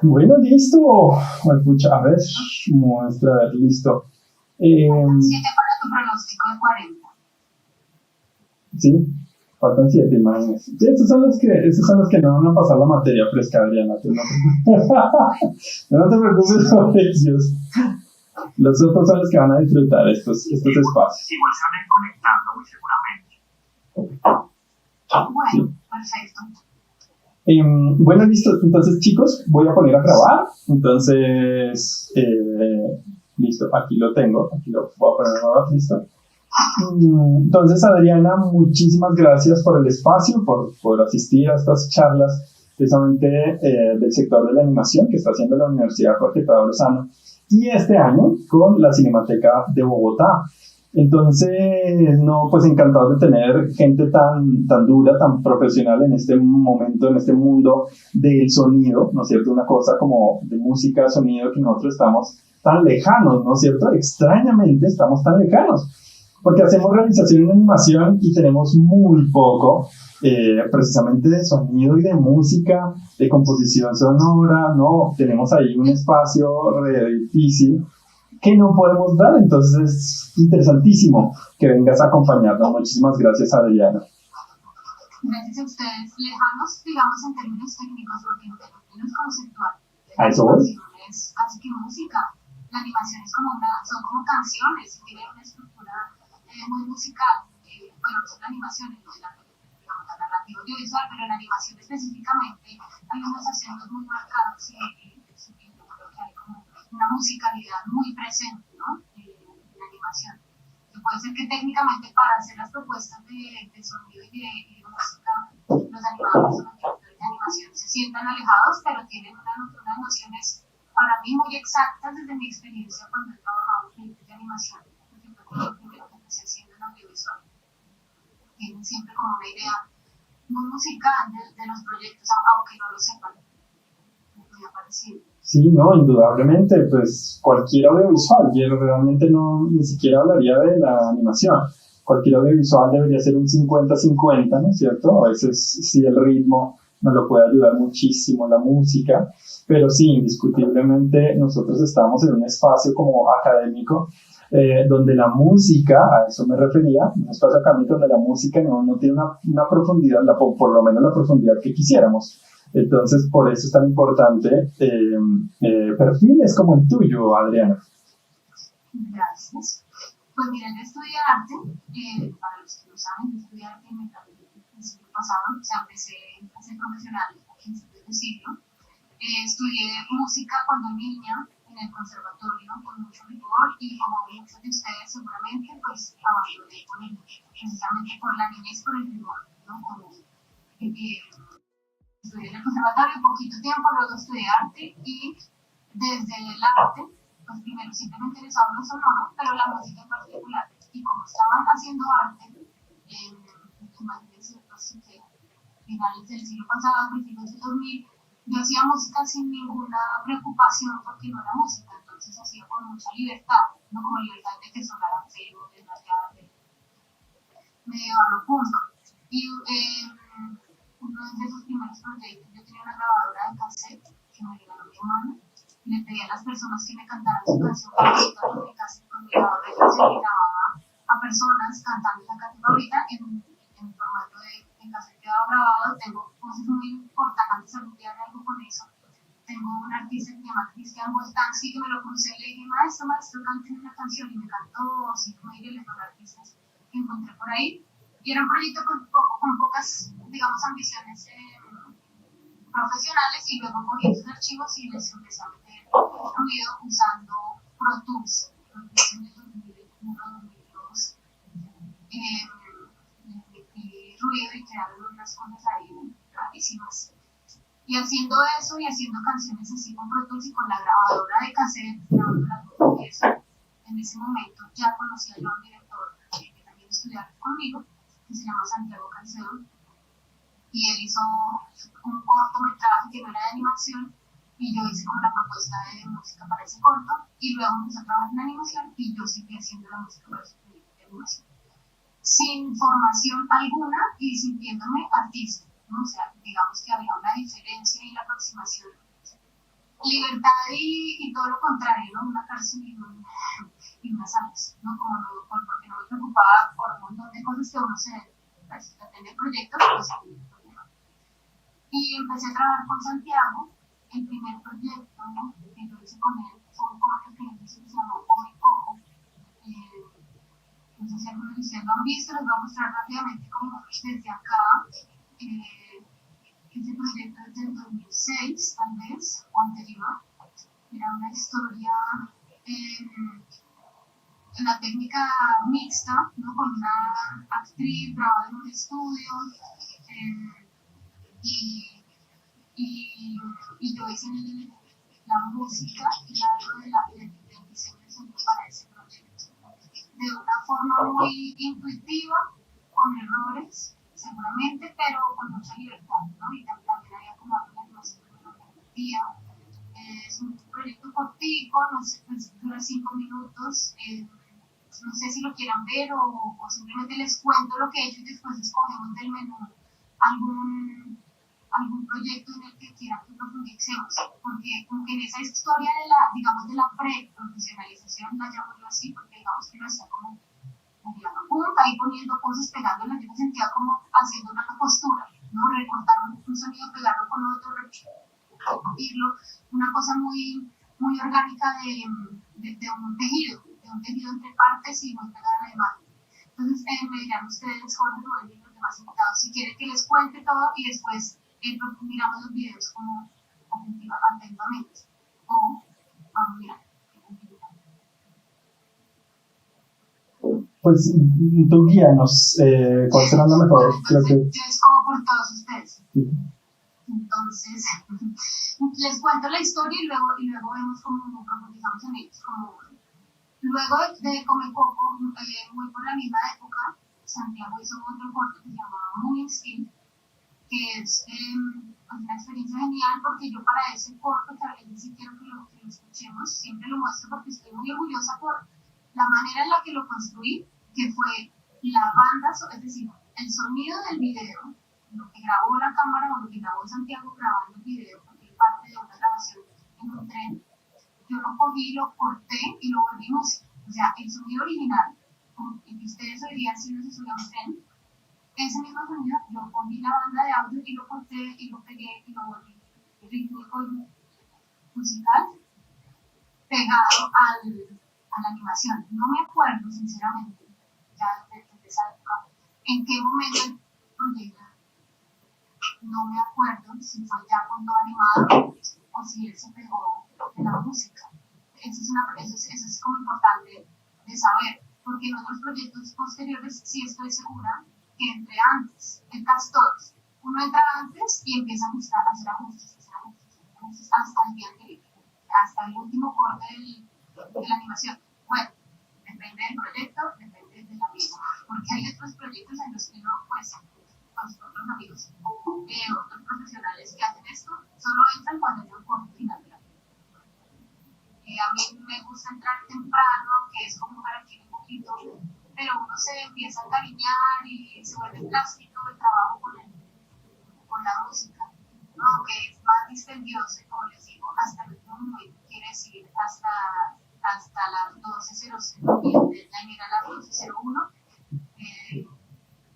Bueno, listo. Bueno, pucha, a ver, muestra, a ver, listo. 7 para tu pronóstico de 40. Sí, faltan 7, imagínense. Sí, estos son los que no van a pasar la materia fresca, Adriana. Tú no te preocupes por ellos. Los otros son los que van a disfrutar estos espacios. Igual se van a ir conectando muy seguramente. Bueno, perfecto. Bueno, listo. Entonces, chicos, voy a poner a grabar. Entonces, listo, aquí lo tengo. Aquí lo voy a poner a grabar, listo. Entonces, Adriana, muchísimas gracias por el espacio, por asistir a estas charlas precisamente del sector de la animación que está haciendo la Universidad Jorge Tadeo Lozano y este año con la Cinemateca de Bogotá. Entonces, no, pues encantado de tener gente tan dura, tan profesional en este momento, en este mundo del sonido, ¿no es cierto? Una cosa como de música, sonido, que nosotros estamos tan lejanos, ¿no es cierto? Extrañamente estamos tan lejanos, porque hacemos realización en animación y tenemos muy poco, precisamente de sonido y de música, de composición sonora, ¿no? Tenemos ahí un espacio re difícil que no podemos dar, entonces es interesantísimo que vengas a acompañarnos. Muchísimas gracias, Adriana. Gracias a ustedes, lejanos, digamos, en términos técnicos, porque en términos conceptuales, ¿A eso voy? es casi que música. La animación es son como canciones, tiene una estructura muy musical. Bueno, son animaciones, digamos, la narrativa audiovisual, pero en animación específicamente hay unos acentos muy marcados y yo creo que hay como una musicalidad muy presente, ¿no? En la animación. Y puede ser que técnicamente para hacer las propuestas de sonido y de música, los animadores o los directores de animación se sientan alejados, pero tienen unas nociones para mí muy exactas desde mi experiencia cuando he trabajado en proyectos de animación, porque fue como lo primero que empecé haciendo en audiovisual. Tienen siempre como una idea muy musical de los proyectos, aunque no lo sepan. Me ha parecido. Sí, no, indudablemente, pues cualquier audiovisual, yo realmente no ni siquiera hablaría de la animación. Cualquier audiovisual debería ser un 50-50, ¿no es cierto? A veces sí el ritmo nos lo puede ayudar muchísimo, la música, pero sí, indiscutiblemente nosotros estamos en un espacio como académico donde la música, a eso me refería, un espacio académico donde la música no tiene una profundidad, por lo menos la profundidad que quisiéramos. Entonces, por eso es tan importante perfiles como el tuyo, Adriana. Gracias. Pues mira, yo estudié arte, para los que no saben, yo estudié arte en el siglo pasado, o sea, empecé a ser profesional a principios del siglo. Estudié música cuando niña en el conservatorio con mucho rigor y como muchos de ustedes seguramente, pues abandoné precisamente por la niñez, por el rigor, ¿no? Como, estudié en el conservatorio poquito tiempo, luego estudié arte y desde el arte, pues primero siempre me interesaba lo sonoro, pero la música en particular. Y como estaban haciendo arte, imagínense, pues, que finales del siglo pasado, principios del 2000, yo hacía música sin ninguna preocupación porque no era música, entonces hacía con mucha libertad, no como libertad de que sonara feo, de rayar, medio a lo punto. Y uno de esos primeros proyectos, yo tenía una grabadora de cassette que me regaló mi hermana, y le pedí a las personas que me cantaran su canción favorita con mi cassette, con mi grabadora de cassette, y grababa a personas cantando esa canción favorita en formato de cassette quedado grabado. Tengo cosas muy importantes, algún día de algo con eso. Tengo un artista que se llama Cristian Boltanski que me lo crucé y le dije, maestro, cántame una canción, y me cantó 5 miles de artistas que encontré por ahí. Y era un proyecto con pocas, digamos, ambiciones profesionales, y luego cogí esos archivos y les empecé a meter ruido usando Pro Tools. En el 2001-2002 metí ruido y crearon unas cosas ahí rarísimas. Y haciendo eso y haciendo canciones así con Pro Tools y con la grabadora de cassette, grabando las cosas, en ese momento ya conocía yo a un director que también estudió conmigo, que se llama Santiago Cancedo, y él hizo un cortometraje que no era de animación, y yo hice como la propuesta de música para ese corto, y luego empecé a trabajar en animación, y yo seguí haciendo la música para ese proyecto de animación, sin formación alguna y sintiéndome artista, ¿no? O sea, digamos que había una diferencia y la aproximación libertad y todo lo contrario, ¿no? Una cárcel y unas salas, ¿no? Como porque no me preocupaba por un montón de cosas que uno pues, tener proyectos, pues y empecé a trabajar con Santiago. El primer proyecto, ¿no?, que yo hice con él fue un corto que se llamó Come Coco. No sé si algunos de ustedes lo han visto, les voy a mostrar rápidamente como desde acá. Ese proyecto es del 2006, tal vez, o anterior. Era una historia en la técnica mixta, ¿no?, con una actriz grabada en un estudio. Y yo hice la música y algo del diseño de sonido para ese proyecto. De una forma muy intuitiva, con errores, seguramente, pero con mucha libertad, ¿no? Y también había como algo de animación que me permitía. Es un proyecto cortico, no sé, pues, dura 5 minutos. No sé si lo quieran ver o simplemente les cuento lo que he hecho y después escogemos del menú algún proyecto en el que quieran que profundicemos, porque como que en esa historia de la pre-profesionalización, la llamo yo así, porque digamos que lo hacía como mirando punta y poniendo cosas, pegándolas, yo me sentía como haciendo una costura, ¿no? Recortar un sonido, pegarlo con otro, repetirlo, una cosa muy, muy orgánica de un tejido entre partes y muy pegada a la imagen. Entonces, me dirán ustedes, Jorge, Rubén y los demás invitados, si quieren que les cuente todo y después miramos los videos como atentamente. O vamos a mirar. Pues tú guíanos, ¿cuál será la mejor? Bueno, Creo que... yo escojo por todos ustedes. Sí. Entonces, les cuento la historia y luego vemos cómo profundizamos en ellos. Luego de Come Coco, muy por la misma época, Santiago hizo otro corto que se llamaba Moving Still, que es una experiencia genial, porque yo para ese corto, que a veces sí quiero que lo escuchemos, siempre lo muestro porque estoy muy orgullosa por la manera en la que lo construí, que fue la banda, es decir, el sonido del video, lo que grabó la cámara o lo que grabó Santiago grabando el video, porque es parte de una grabación en un tren. Yo lo cogí, lo corté y lo volví música. O sea, el sonido original, el que ustedes oirían si no se subía a un tren, ese mismo sonido, yo cogí la banda de audio y lo corté y lo pegué y lo volví rítmico y musical, pegado a la animación. No me acuerdo, sinceramente, ya desde esa época, en qué momento el proyecto, no me acuerdo si fue ya con todo animado o si él se pegó en la música. Eso es como importante de saber, porque en otros proyectos posteriores sí estoy segura que entré antes, casi todos. Uno entra antes y empieza a hacer ajustes hasta el día anterior, hasta el último corte de la animación. Bueno, depende del proyecto, depende del amigo, porque hay otros proyectos en los que uno, pues otros amigos, otros profesionales que hacen esto, solo entran cuando hay un corte final. A mí me gusta entrar temprano, que es como para que un poquito, pero uno se empieza a encariñar y se vuelve plástico el trabajo con la música, ¿no? Que es más dispendioso, y como les digo, hasta el último momento, quiere decir hasta las 12:00 y a las 12:01,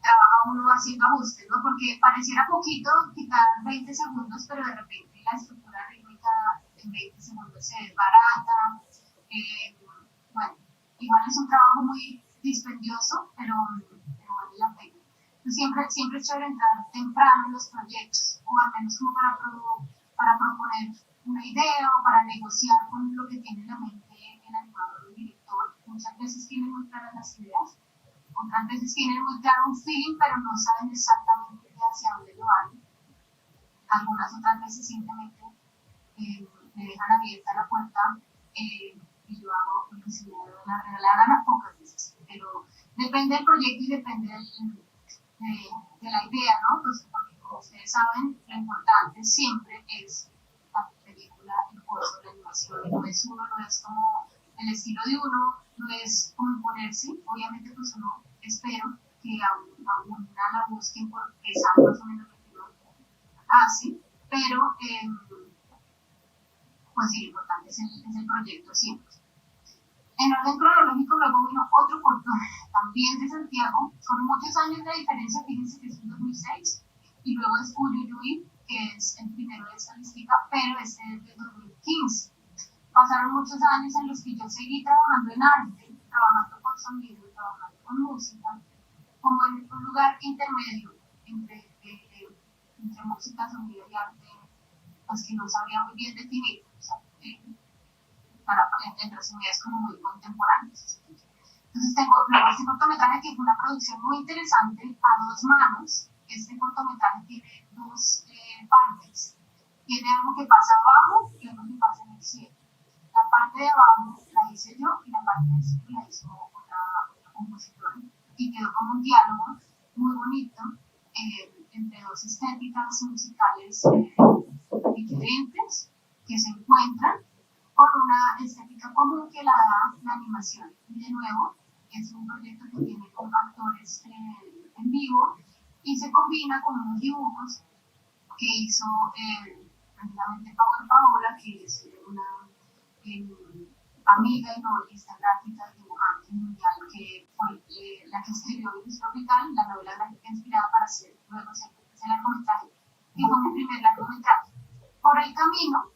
trabaja uno haciendo ajustes, ¿no? Porque pareciera poquito quitar 20 segundos, pero de repente la estructura rítmica en 20 segundos se desbarata. Bueno, igual es un trabajo muy dispendioso, pero vale la pena. Entonces, siempre es chévere entrar temprano en los proyectos, o al menos como para proponer una idea o para negociar con lo que tiene en la mente el animador o el director. Muchas veces tienen muy claras las ideas, otras veces tienen muy claro un feeling, pero no saben exactamente hacia dónde lo van. Algunas otras veces simplemente me dejan abierta la puerta y yo hago lo que se me da la gana pocas veces. Pero depende del proyecto y depende de la idea, ¿no? Pues, porque como ustedes saben, lo importante siempre es la película, el corto, la animación. No es uno, no es como el estilo de uno, no es como imponerse. Obviamente, pues uno espero que a una la busquen porque sabe más o menos lo que uno hace, pero pues sí, lo importante es el proyecto siempre. En orden cronológico luego vino otro corto, también de Santiago, con muchos años de diferencia, fíjense que es en 2006, y luego es Uyuyuy, que es el primero de estadística, pero este es de 2015. Pasaron muchos años en los que yo seguí trabajando en arte, trabajando con sonido, trabajando con música, como en un lugar intermedio entre música, sonido y arte, pues que no sabría muy bien definir. O sea, en resumidas, como muy contemporáneos. Entonces tengo luego este cortometraje que fue una producción muy interesante a dos manos. Este cortometraje tiene dos partes. Tiene algo que pasa abajo y algo que pasa en el cielo. La parte de abajo la hice yo y la parte del cielo la hizo otra compositora. Y quedó como un diálogo muy bonito entre dos estéticas musicales diferentes que se encuentran con una estética común que la da la animación. Y de nuevo, es un proyecto que tiene con actores en vivo y se combina con unos dibujos que hizo precisamente Paola, que es una amiga y novelista gráfica, dibujante mundial, que fue la que escribió Virus Tropical, la novela gráfica inspirada para hacer luego ese largometraje, que fue mi primer largometraje. Por el camino,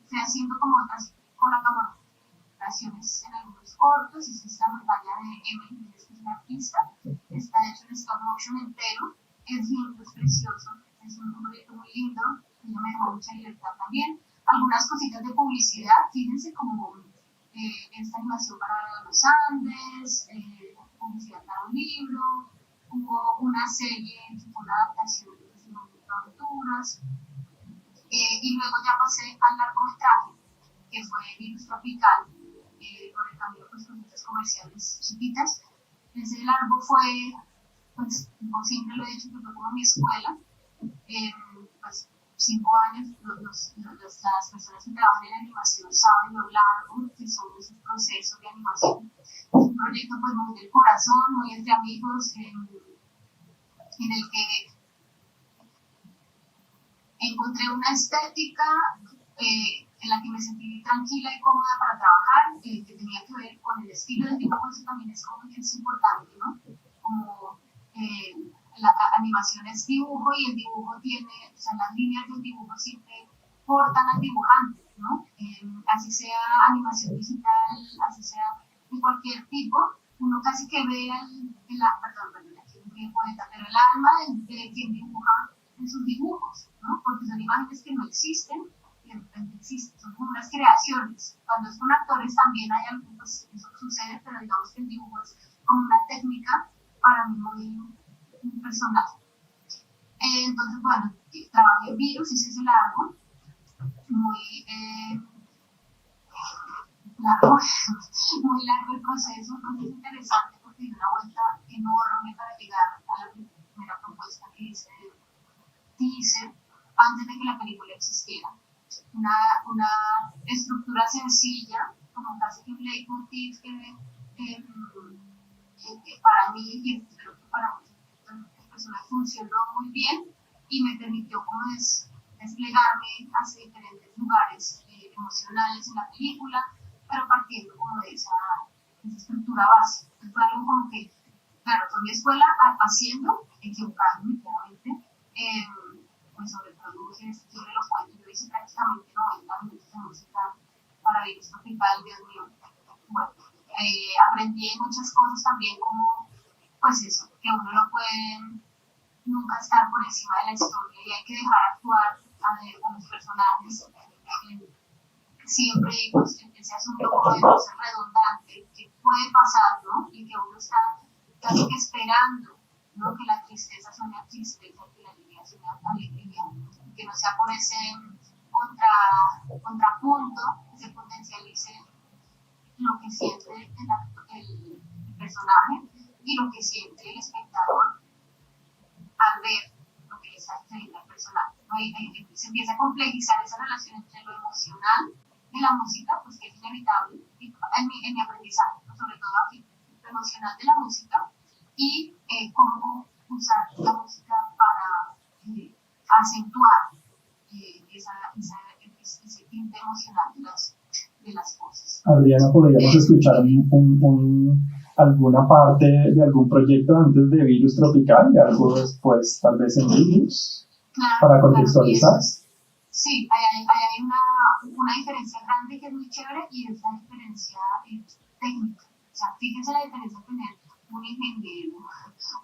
fui haciendo como otras colaboraciones en algunos cortos. Hice esta montaña de Emily, que es una artista, está hecho en stop motion entero, es lindo, es precioso, es un proyecto muy lindo, ella me dejó mucha libertad también. Algunas cositas de publicidad, fíjense como esta animación para los Andes, publicidad para un libro, hubo una serie que fue una adaptación de aventuras. Y luego ya pasé al largometraje, que fue Virus Tropical, por el camino pues cositas comerciales chiquitas. Ese largo fue, pues como siempre lo he dicho, que fue como mi escuela. Pues 5 años, las personas que trabajan en animación saben lo largo que son esos procesos de animación. Es un proyecto pues muy del corazón, muy entre amigos, en el que encontré una estética en la que me sentí tranquila y cómoda para trabajar, que tenía que ver con el estilo del dibujo. Eso también es como que es importante, ¿no? Como la animación es dibujo y el dibujo tiene, o sea, las líneas del dibujo siempre portan al dibujante, ¿no? Así sea animación digital, así sea de cualquier tipo, uno casi que ve el alma de quien dibuja en sus dibujos, ¿no? Porque son imágenes que no existen y de repente existen, son como unas creaciones. Cuando es con actores también hay algo, pues eso sucede, pero digamos que el dibujo es como una técnica para mí muy personal. Entonces, bueno, trabajé en Virus, hice ese largo, muy largo, muy largo el proceso, muy interesante porque dio una vuelta enorme para llegar a la primera propuesta que hice de teaser antes de que la película existiera. Una estructura sencilla, como casi que un leitmotiv que para mí y creo que para muchas personas funcionó muy bien y me permitió como desplegarme hacia diferentes lugares emocionales en la película, pero partiendo como de esa estructura base. Fue algo como que, claro, fue mi escuela haciendo, equivocándome claramente, pues sobreproduce, sobre los cuentos. Yo hice prácticamente 90 minutos de música para Virus Tropical, Dios mío. Bueno, aprendí muchas cosas también, como, pues eso, que uno no puede nunca estar por encima de la historia y hay que dejar actuar a los personajes. Siempre digo, ese asunto como de no ser redundante, que puede pasar, ¿no? Y que uno está casi que esperando, ¿no? Que la tristeza suene a tristeza, que la alegría suene a alegría, que no sea por ese contrapunto que se potencialice lo que siente el personaje y lo que siente el espectador al ver lo que le está sucediendo al personaje, ¿no? Y se empieza a complejizar esa relación entre lo emocional de la música, pues que es inevitable en mi aprendizaje, ¿no? Sobre todo aquí, lo emocional de la música y cómo usar la música para acentuar ese Adriana, podríamos escuchar alguna parte de algún proyecto antes de Virus Tropical y algo después, tal vez en Virus, para contextualizar. Sí, hay una diferencia grande que es muy chévere y es la diferencia técnica. O sea, fíjense la diferencia de tener un ingeniero,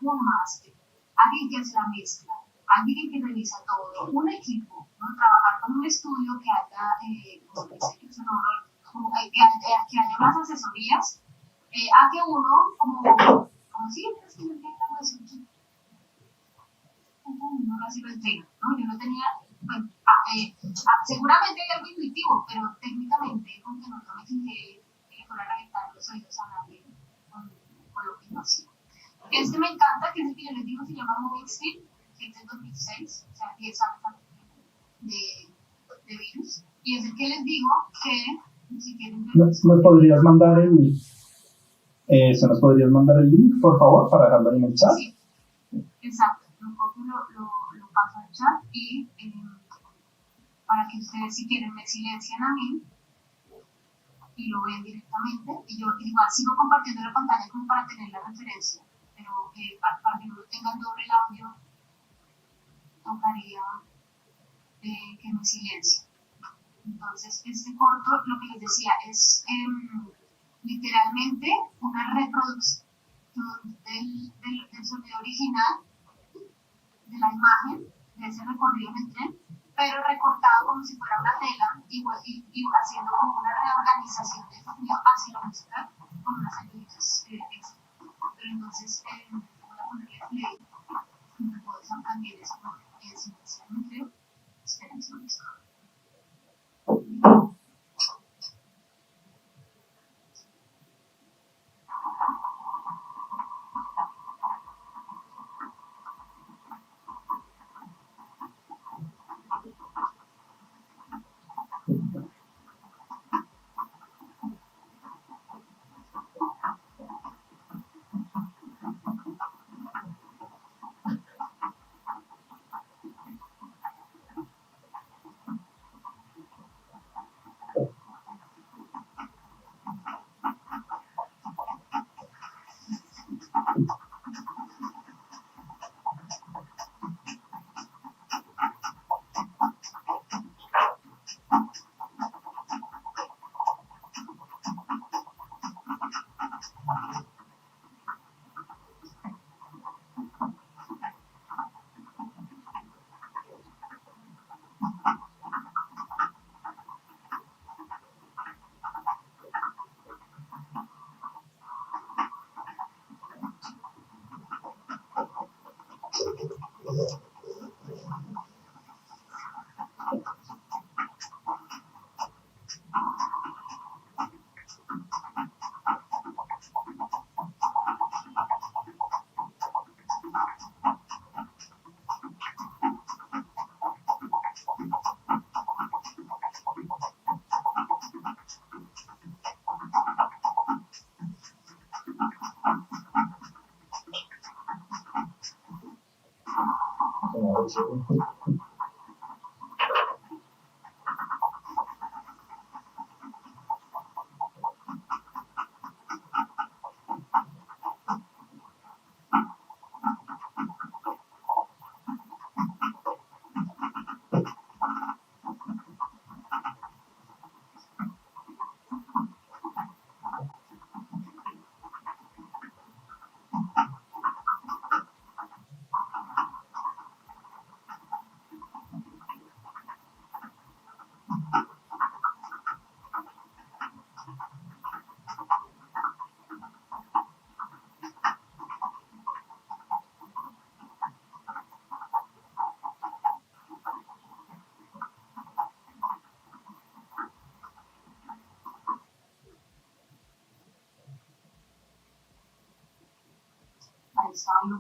un máster, alguien que hace la mezcla, alguien que revisa todo, un equipo, ¿no? Trabajar con un estudio que haya, que haya unas asesorías, a que uno, como si es que no entiendo eso, no así lo entrega, ¿no? Yo no tenía, bueno, seguramente hay algo intuitivo, pero técnicamente como que nunca me fijé que fuera a reventar los oídos a nadie con lo que yo hacía. Este me encanta, que es el que yo les digo, se llama Moving Street, que es del 2006, o sea, 10 años antes de Virus, y es el que les digo que, si quieren... ¿Nos podrías mandar el link, por favor, para dejarlo ahí en el chat? Sí, exacto. Lo paso al chat y para que ustedes, si quieren, me silencien a mí y lo ven directamente. Y yo igual sigo compartiendo la pantalla como para tener la referencia, pero para que no tengan doble el audio, tocaría que me silencien. Entonces, este corto, lo que les decía, es literalmente una reproducción del sonido original, de la imagen, de ese recorrido en el tren, pero recortado como si fuera una tela y haciendo como una reorganización de sonido hacia la música con unas ayuditas extra. Pero entonces voy a ponerle play y me puedo usar también eso silencialmente. Esperen un segundo.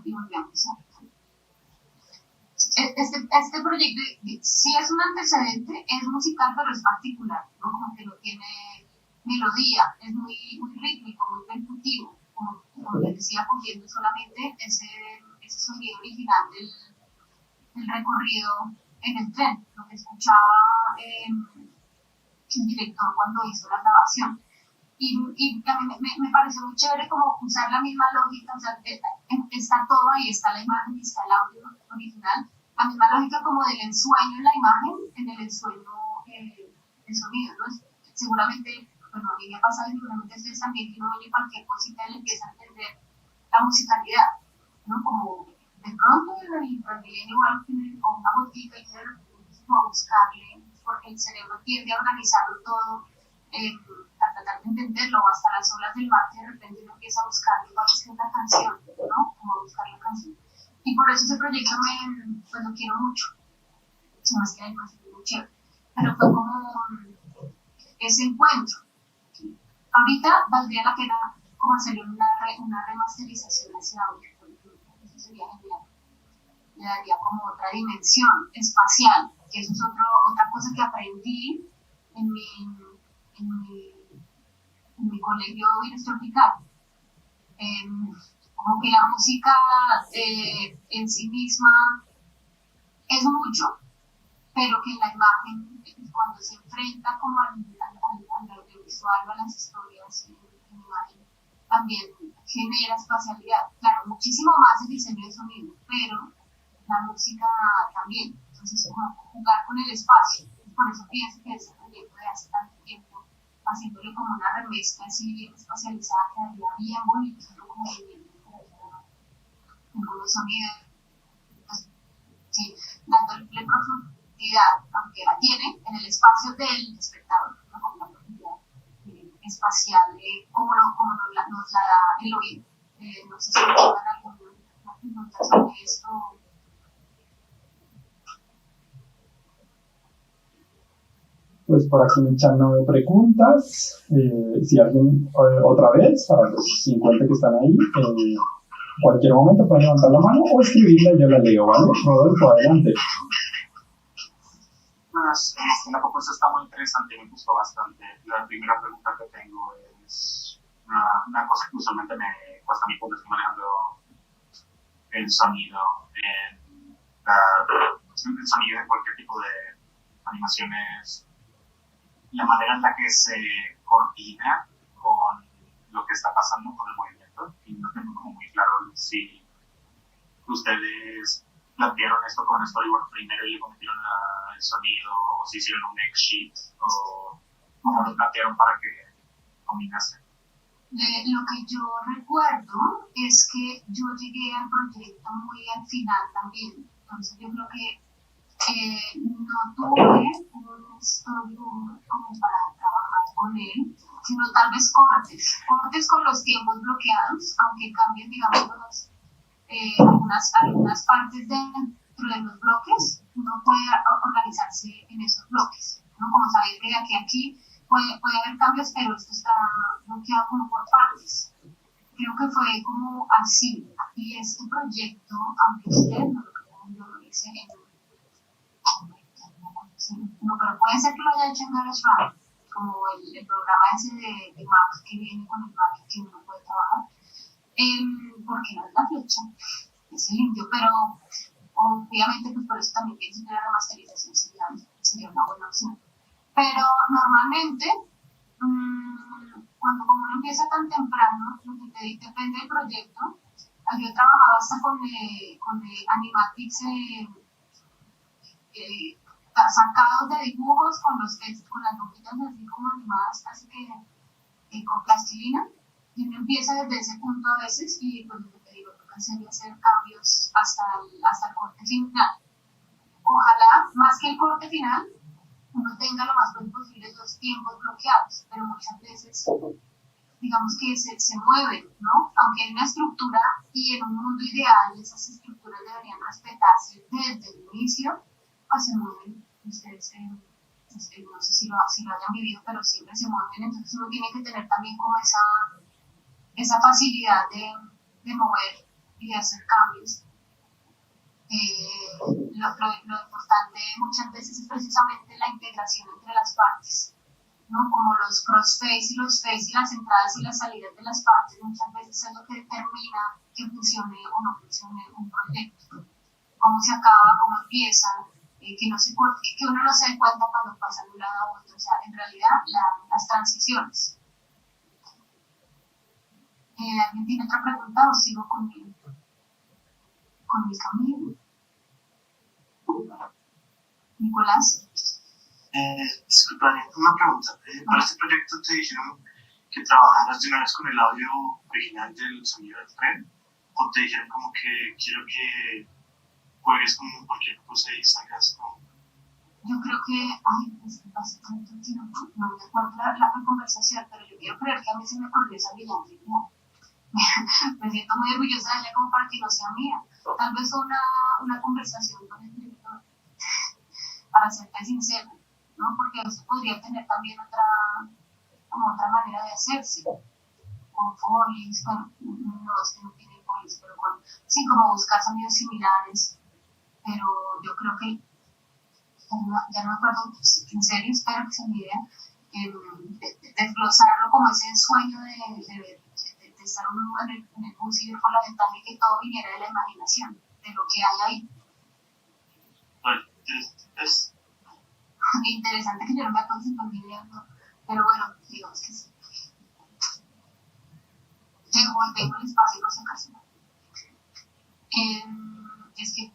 Y volvemos a este proyecto sí es un antecedente, es musical, pero es particular, ¿no? Como que no tiene melodía, es muy rítmico, muy percutivo, como les decía, cogiendo solamente ese sonido original del recorrido en el tren, lo que escuchaba el director cuando hizo la grabación. y a mí me pareció muy chévere como usar la misma lógica, o sea, está todo ahí, está la imagen y está el audio original, la misma lógica como del ensueño en la imagen, en el ensueño el sonido, ¿no? Seguramente, bueno, a mí me ha pasado y seguramente ustedes también, que uno oye cualquier cosita y le empieza a entender la musicalidad, ¿no? Como de pronto en el Transmilenio o algo o una botica y de repente empieza como a buscarle, porque el cerebro tiende a organizarlo todo, a tratar de entenderlo, o hasta las olas del mar, de repente uno empieza a buscar cuál es que es la canción, ¿no? Como a buscar la canción. Y por eso ese proyecto pues lo quiero mucho, más que me parece muy chévere. Pero fue como ese encuentro. Ahorita valdría la pena como hacerle una remasterización a ese audio, eso sería genial. Le daría como otra dimensión espacial, que eso es otra cosa que aprendí en mi colegio Virus Tropical. Como que la música en sí misma es mucho, pero que la imagen, cuando se enfrenta como al audiovisual o a las historias en imagen, también genera espacialidad. Claro, muchísimo más el diseño de sonido, pero la música también. Entonces, como jugar con el espacio. Por eso pienso que ese proyecto de hace tanto tiempo, haciéndole como una remezcla así bien espacializada, quedaría bien bonito, ¿no? Como bien algunos sonidos, sí, dándole profundidad, aunque la tiene, en el espacio del espectador, ¿no? Como la profundidad espacial, como nos la da el oído. No sé si me tengan alguna pregunta sobre esto. Pues por aquí en el chat no veo preguntas. Si alguien, otra vez, para los 50 que están ahí, en cualquier momento pueden levantar la mano o escribirla y yo la leo, ¿vale? Rodolfo, adelante. Pues la propuesta está muy interesante y me gustó bastante. La primera pregunta que tengo es una cosa que usualmente me cuesta a mí cuando estoy manejando el sonido el sonido de cualquier tipo de animaciones, la manera en la que se coordina con lo que está pasando con el movimiento, y no tengo como muy claro si ustedes plantearon esto con storyboard primero y le cometieron el sonido, o si hicieron un X sheet, o cómo lo plantearon para que combinase. Lo que yo recuerdo es que yo llegué al proyecto muy al final también, entonces yo creo que no tuve un storyboard como para trabajar con él, sino tal vez cortes con los tiempos bloqueados, aunque cambien, digamos, algunas partes dentro de los bloques, uno puede organizarse en esos bloques, ¿no? Como saber que de aquí a aquí puede haber cambios, pero esto está bloqueado como por partes. Creo que fue como así, y este proyecto, aunque usted no lo crea, yo lo hice no, pero puede ser que lo haya hecho en GarageBand, como el programa ese de Mac que viene con el Mac que uno puede trabajar, porque no es la flecha, es el indio, pero obviamente pues por eso también pienso que la remasterización sería una buena opción. Pero normalmente, cuando como uno empieza tan temprano, lo que te depende del proyecto, yo he trabajado hasta con animatics sacados de dibujos con las hojitas así como animadas, casi que con plastilina, y uno empieza desde ese punto a veces y pues lo que te digo, toca hacer cambios hasta el corte final. Ojalá, más que el corte final, uno tenga lo más pronto posible los tiempos bloqueados, pero muchas veces digamos que se mueven, ¿no? Aunque hay una estructura y en un mundo ideal esas estructuras deberían respetarse desde el inicio, pues se mueven. Ustedes, no sé si lo hayan vivido, pero siempre se mueven, entonces uno tiene que tener también como esa facilidad de mover y de hacer cambios. Lo importante muchas veces es precisamente la integración entre las partes, ¿no? Como los crossface y los face y las entradas y las salidas de las partes muchas veces es lo que determina que funcione o no funcione un proyecto. Cómo se acaba, cómo empieza, que uno no se dé cuenta cuando pasa de un lado a otro. O sea, en realidad las transiciones. ¿Alguien tiene otra pregunta o sigo con mi camino? Nicolás. Disculpa, una pregunta. Para este proyecto te dijeron que trabajaras de una vez con el audio original del sonido del tren, o te dijeron como que quiero que juegues con cualquier cosa y salgas con... Yo creo que, pues básicamente no me acuerdo la conversación, pero yo quiero creer que a mí se me ocurrió esa brillante idea. Me siento muy orgullosa de ella como para que no sea mía. Tal vez una conversación con el director, para serte sincero, ¿no? Porque eso podría tener también otra manera de hacerse, con folies, no es que no tiene folies, pero sí, como buscar sonidos similares, pero yo creo que, ya no me acuerdo, en serio espero que se me idea, de desglosarlo como ese sueño de estar uno en el bus y ver por la ventana y que todo viniera de la imaginación, de lo que hay ahí. Vale, es interesante que yo no me acuerdo si por video, ¿no? Pero bueno, digamos que sí. Tengo el espacio por si acaso. Es que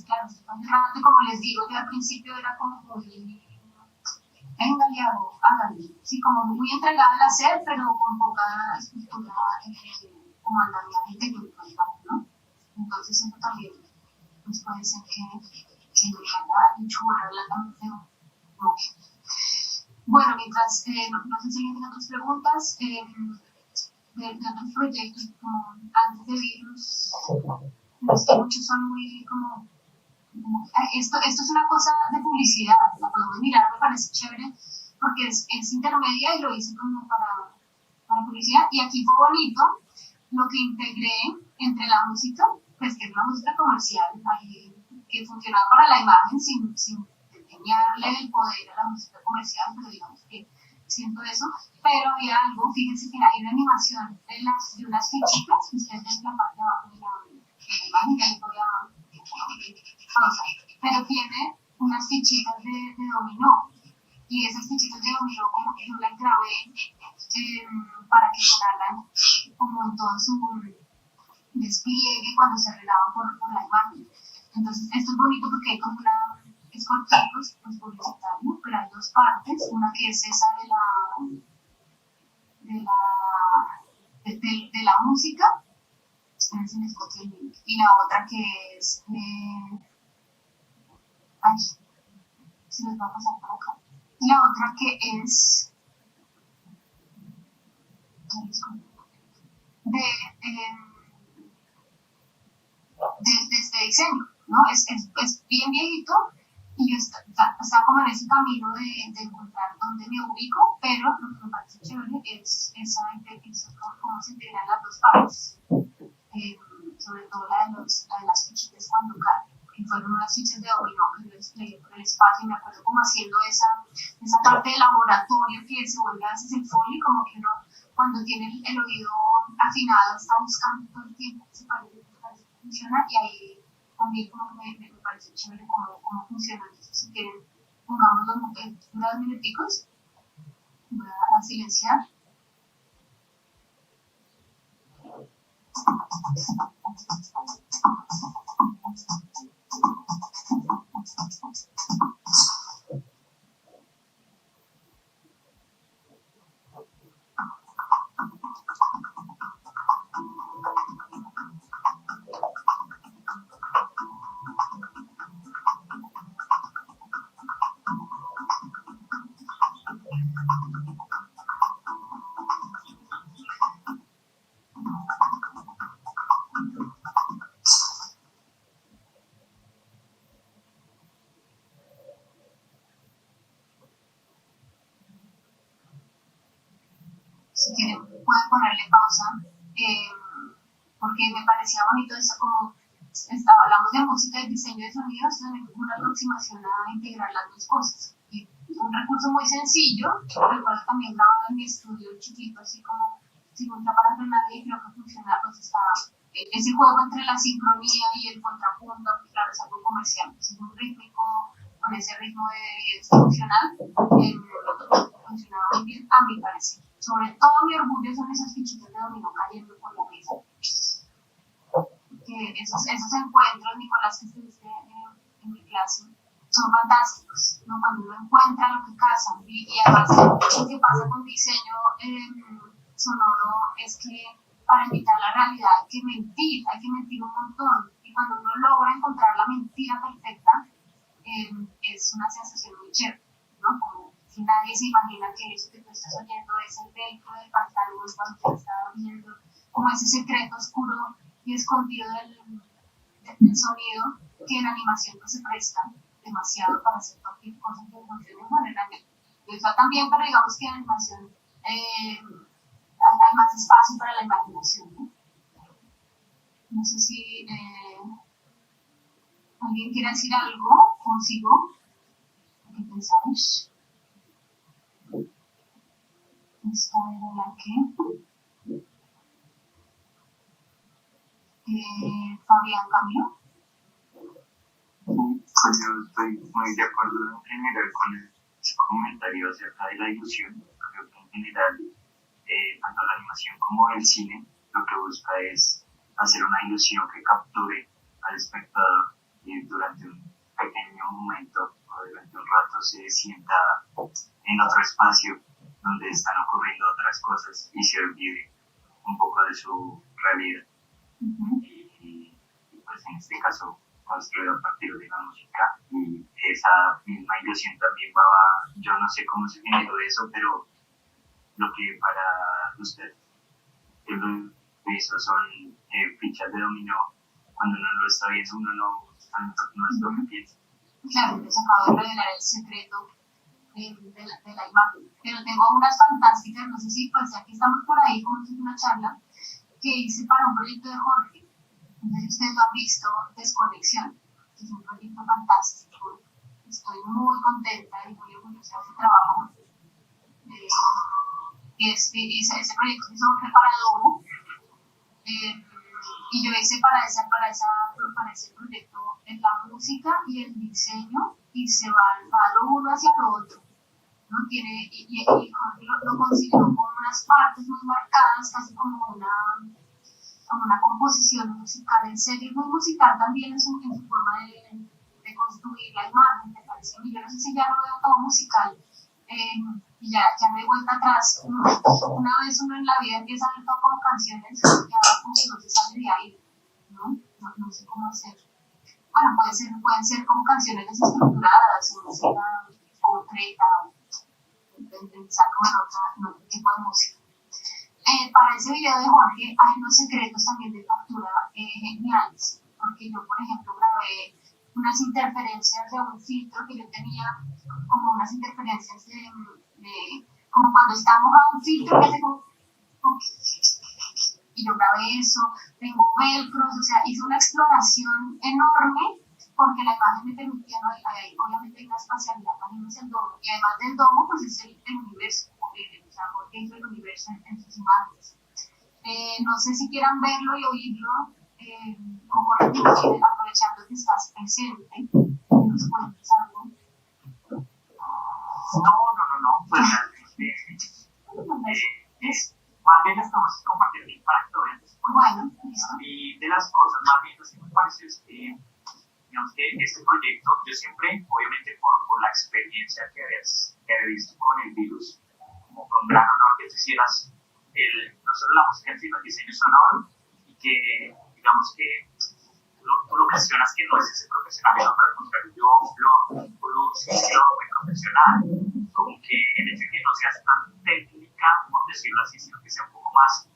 claro, estoy realmente, como les digo, yo al principio era como muy, venga, le hago, háganle, sí, como muy entregada al hacer, pero con poca estructura como andamiaje técnico, digamos, ¿no? Entonces eso también pues puede ser que me haga enchurrar la canción mucho. Bueno, mientras, no sé si alguien tiene otras preguntas de otros proyectos, como antes de Virus, los que muchos son muy como esto es una cosa de publicidad, la podemos mirar, me parece chévere, porque es intermedia y lo hice como para publicidad. Y aquí fue bonito lo que integré entre la música, pues que es una música comercial, que funcionaba para la imagen sin enseñarle el poder a la música comercial, pero digamos que siento eso. Pero había algo, fíjense que hay una animación de unas fichitas, que ustedes ven en la parte de abajo de la imagen, que ahí voy a pausa, pero tiene unas fichitas de dominó, y esas fichitas de dominó como que yo las grabé para que sonaran como en todo su despliegue cuando se regaba por la imagen. Entonces esto es bonito porque hay como es cortico, pues publicitario, pero hay dos partes, una que es esa de la música, esperen si les copio el link, y la otra que es se les va a pasar por acá. Y la otra que es de este diseño, ¿no? Es bien viejito y yo está como en ese camino de encontrar dónde me ubico, pero lo que me parece chévere es cómo se integran las dos partes, sobre todo la de las fichitas cuando caen, que fueron unas fichas de dominó que yo desplegué por el espacio, y me acuerdo como haciendo esa parte de laboratorio que se vuelve a veces el folio, como que uno cuando tiene el oído afinado está buscando todo el tiempo que se parece que funciona, y ahí también como que me parece chévere cómo funciona. Entonces, si quieren, pongamos unos minuticos, voy a silenciar. Si quieren, pueden ponerle pausa, porque me parecía bonito eso, como hablamos de música y diseño de sonidos, también una aproximación a integrar las dos cosas. Y un recurso muy sencillo, recuerdo también grabado en mi estudio chiquito, así como sin mucha parafernalia, y creo que funciona, pues está ese juego entre la sincronía y el contrapunto, que claro, es algo comercial, es muy rítmico, con ese ritmo de evidencia funcional, funcionaba muy bien, a mi parecer. Sobre todo mi orgullo son esas fichitas de dominó cayendo por clase son fantásticos, ¿no? Cuando uno encuentra lo que cazan y además lo que pasa con diseño sonoro es que para imitar la realidad hay que mentir un montón y cuando uno logra encontrar la mentira perfecta es una sensación muy chévere, ¿no? Como si nadie se imagina que eso que tú estás oyendo es el velcro del pantalón cuando te está viendo, como ese secreto oscuro y escondido del sonido que en animación no se presta demasiado para hacer cualquier cosa que funcione bueno en anime. Y eso también, pero digamos que en animación hay más espacio para la imaginación, ¿no? No sé si alguien quiere decir algo consigo. ¿Qué pensáis? Esta era la que Fabián Camilo. Pues yo estoy muy de acuerdo en general con ese comentario acerca de la ilusión. Creo que en general, tanto la animación como el cine, lo que busca es hacer una ilusión que capture al espectador y durante un pequeño momento o durante un rato se sienta en otro espacio donde están ocurriendo otras cosas y se olvide un poco de su realidad. Y pues en este caso construido a partir de la música y esa misma ilusión también va, yo no sé cómo se generó eso, pero lo que para usted lo hizo son fichas de dominó, cuando uno lo está viendo uno no es lo que piensa. Claro, les acabo de revelar el secreto de la imagen, pero tengo unas fantásticas, no sé si pues ya que estamos por ahí como en una charla que hice para un proyecto de Jorge. Entonces ustedes lo han visto, Desconexión, que es un proyecto fantástico. Estoy muy contenta y muy orgullosa de ese trabajo. Ese proyecto se hizo para Adobe y yo hice para ese proyecto la música y el diseño y se va lo uno hacia lo otro, ¿no? Tiene, y Jorge lo consideró con unas partes muy marcadas, casi como una composición musical, en serio muy musical también en su forma de construir la imagen, me parece a mí. Yo no sé si ya lo veo todo musical y ya no hay vuelta atrás. Una vez uno en la vida empieza a ver todo como canciones, ya como que no se sale de ahí, ¿no? No sé cómo hacer. Bueno, pueden ser como canciones desestructuradas, o música concreta, pensar como en otro tipo de música. Para ese video de Jorge hay unos secretos también de factura geniales, porque yo, por ejemplo, grabé unas interferencias de un filtro que yo tenía, como unas interferencias como cuando está mojado un filtro que hace como y yo grabé eso, tengo velcros, o sea, hice una exploración enorme porque la imagen me permitía, ¿no? Obviamente hay una espacialidad también es el domo, y además del domo, pues es el universo, o sea, porque hizo el universo en sus imágenes. No sé si quieran verlo y oírlo, como aprovechando que estás presente, que nos cuentes algo. No, pues realmente más bien estamos compartiendo impacto después. Bueno, listo. Y de las cosas más lindas que me parece es que, digamos que este proyecto, yo siempre, obviamente por la experiencia que había visto con el virus, como con gran honor que tú hicieras no solo la música, sino el diseño sonoro, y que, digamos que tú lo mencionas que no es ese profesionalismo, pero al contrario, yo lo considero muy profesional, como que el hecho de que no seas tan técnica, por decirlo así, sino que sea un poco más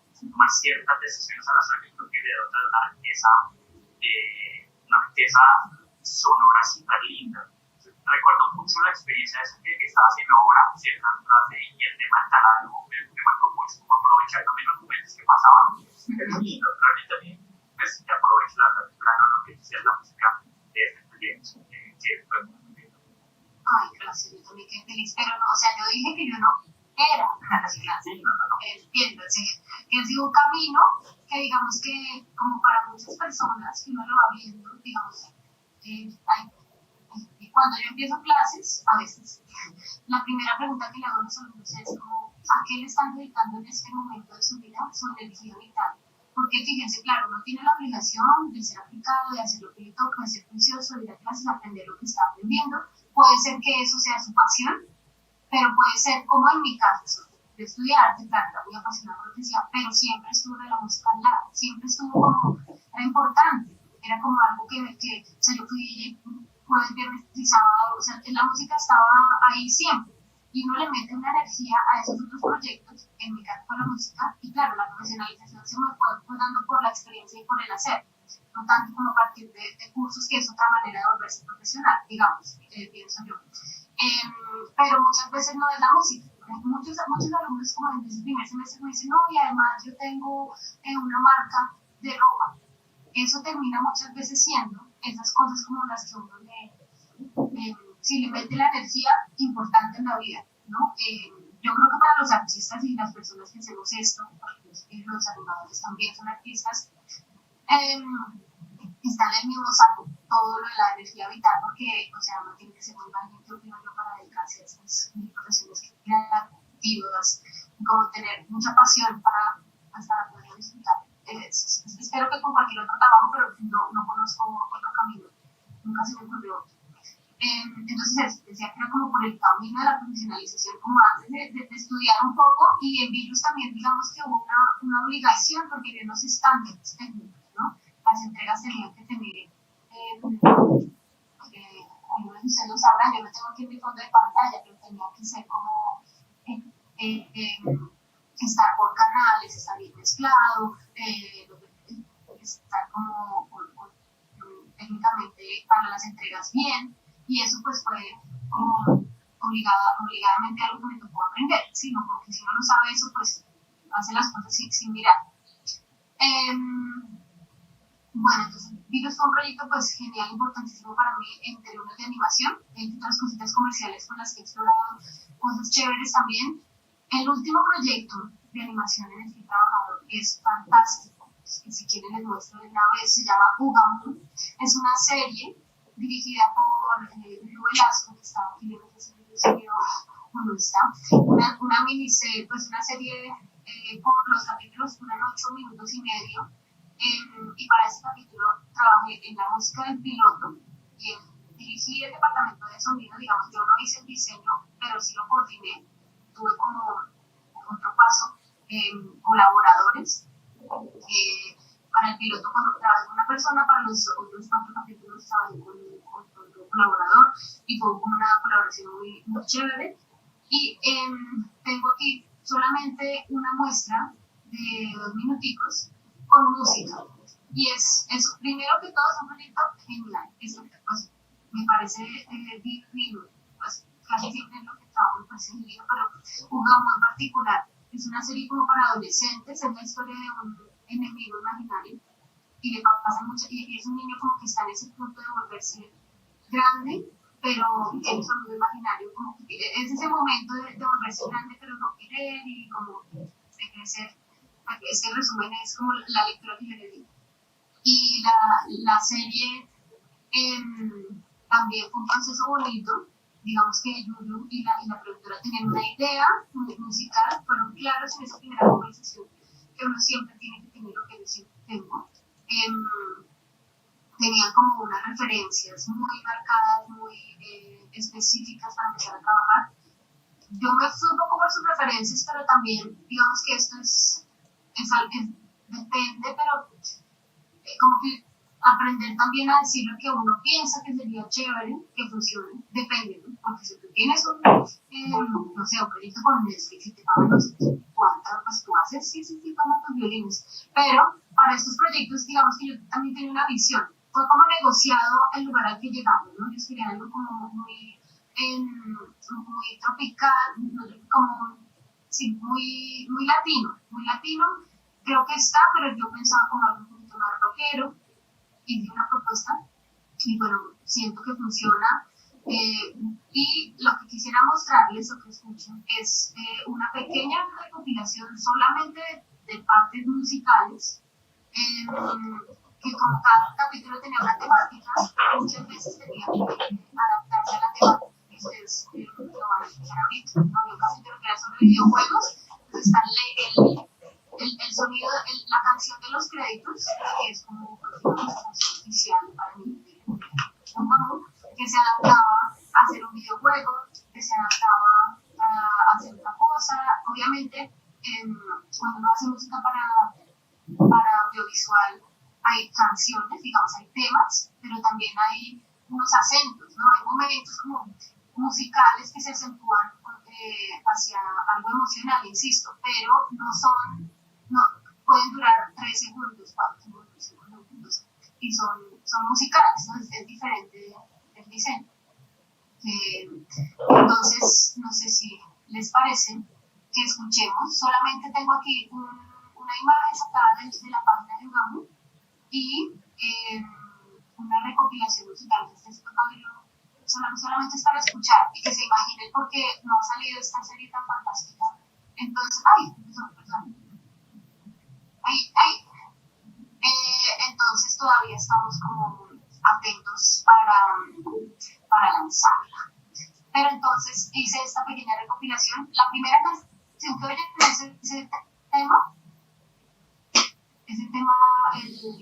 ciertas decisiones a las que creo que le da una riqueza sonora súper linda. Recuerdo mucho la experiencia esa que estaba haciendo ahora, ciertas frases y el tema del taladro me marcó mucho, como aprovechar también los momentos que pasaban. Y realmente también, pues, te aprovecho la no que hicieras la música de este proyecto, que fue muy lindo. Ay, gracias, yo también quedé feliz, pero no, o sea, yo dije que yo no era profesional. Sí, no. Entiéndase, que ha sido un camino que digamos que, como para muchas personas que uno lo va viendo, digamos, cuando yo empiezo clases, a veces, la primera pregunta que le hago a los alumnos es como, ¿a qué le están dedicando en este momento de su vida su energía vital? porque fíjense, claro, uno tiene la obligación de ser aplicado, de hacer lo que le toca, de ser juicioso, de ir a clases, aprender lo que está aprendiendo. Puede ser que eso sea su pasión, pero puede ser como en mi caso. Yo estudié arte, claro, era muy apasionada por lo que decía, pero siempre estuve de la música al lado, siempre estuvo como, era importante, era como algo que o sea, yo fui jueves, viernes y sábado, o sea, la música estaba ahí siempre, y uno le mete una energía a esos otros proyectos, en mi caso con la música, y claro, la profesionalización se me fue dando por la experiencia y por el hacer, no tanto como a partir de cursos, que es otra manera de volverse profesional, digamos, pienso yo. Pero muchas veces no es la música. Muchos alumnos como desde el primer semestre me dicen, no, y además yo tengo una marca de ropa. Eso termina muchas veces siendo esas cosas como las que uno si le mete la energía importante en la vida, ¿no? Yo creo que para los artistas y las personas que hacemos esto, porque los animadores también son artistas, está en el mismo saco todo lo de la energía vital, porque, o sea, uno tiene que ser muy valiente, opino yo, para dedicarse a estas profesiones creativas, y como tener mucha pasión para hasta poder disfrutar. Espero que con cualquier otro trabajo, pero no conozco otro camino, nunca se me ocurrió. Entonces, decía que era como por el camino de la profesionalización, como antes de estudiar un poco, y en Virus también, digamos que hubo una obligación, porque eran los estándares técnicos, ¿no? Las entregas tenían que tener, algunos de ustedes lo sabrán, yo no tengo aquí en mi fondo de pantalla, pero tenía que ser como estar por canales, estar bien mezclado, estar como técnicamente para las entregas bien, y eso pues fue como obligadamente algo que me tocó aprender, sino porque si uno no sabe eso, pues hace las cosas sin mirar. Bueno, entonces Virus fue un proyecto pues genial, importantísimo para mí en términos de animación, entre otras cositas comerciales con las que he explorado, cosas chéveres también. El último proyecto de animación en el que he trabajado es fantástico, si quieren les muestro de una vez, se llama Ugamu, es una serie dirigida por Lu Velasco, que estaba aquí, no sé si no está, una miniserie, pues una serie por los capítulos duran 8 minutos y medio, y para este capítulo trabajé en la música del piloto y dirigí el departamento de sonido, digamos, yo no hice el diseño, pero sí lo coordiné, tuve como otro paso, colaboradores, para el piloto cuando trabajé con una persona, para los otros 4 capítulos trabajé con otro colaborador, y fue como una colaboración muy, muy chévere. Y tengo aquí solamente una muestra de 2 minuticos con música, y es primero que todo es un proyecto genial, pues, me parece divino, pues casi siempre es lo que trabajo me parece divino, pero Ugamo en particular es una serie como para adolescentes, es la historia de un enemigo imaginario, y le pasa mucho, y es un niño como que está en ese punto de volverse grande, pero tiene su amigo imaginario, como que es ese momento de volverse grande, pero no querer, y como de crecer. Este resumen es como la lectura que yo le di. Y la serie también fue un proceso bonito, digamos que Yuyu y la productora tenían una idea musical, fueron claros en esa primera conversación que uno siempre tiene que tener, lo que yo siempre tengo. Tenían como unas referencias muy marcadas, muy específicas para empezar a trabajar. Yo me fui un poco por sus referencias, pero también digamos que esto depende, pero como que aprender también a decir lo que uno piensa que sería chévere, que funcione, depende, ¿no? Porque si tú tienes no sé, un proyecto con Netflix y te pagan no sé cuántas, pues tú haces, sí, toma tus violines, pero para estos proyectos, digamos que yo también tengo una visión, fue como negociado el lugar al que llegamos, ¿no? Yo quería algo como muy tropical, como, sí, muy latino, creo que está, pero yo pensaba como algo un poquito más rockero, hice una propuesta, y bueno, siento que funciona, y lo que quisiera mostrarles o que escuchen es una pequeña recopilación solamente de partes musicales, que como cada capítulo tenía una temática, muchas veces tenía que adaptarse a la temática que ustedes lo van a escuchar ahorita. ¿No? Había un capítulo que era sobre videojuegos, entonces está el sonido, la canción de los que se adaptaba a hacer un videojuego, que se adaptaba a hacer otra cosa. Obviamente, cuando uno hace música para audiovisual, hay canciones, digamos, hay temas, pero también hay unos acentos, ¿no? Hay momentos como musicales que se acentúan hacia algo emocional, insisto, pero no pueden durar 3 segundos, 4 segundos, 5 segundos, y son musicales, ¿no? Es diferente el diseño. Entonces, no sé si les parece que escuchemos. Solamente tengo aquí una imagen sacada de la página de Ugamu y una recopilación musical. Solamente es para escuchar y que se imaginen por qué no ha salido esta serie tan fantástica. Entonces, perdón. Entonces todavía estamos como atentos para lanzarla. Pero entonces hice esta pequeña recopilación. La primera canción que oyen es ese tema,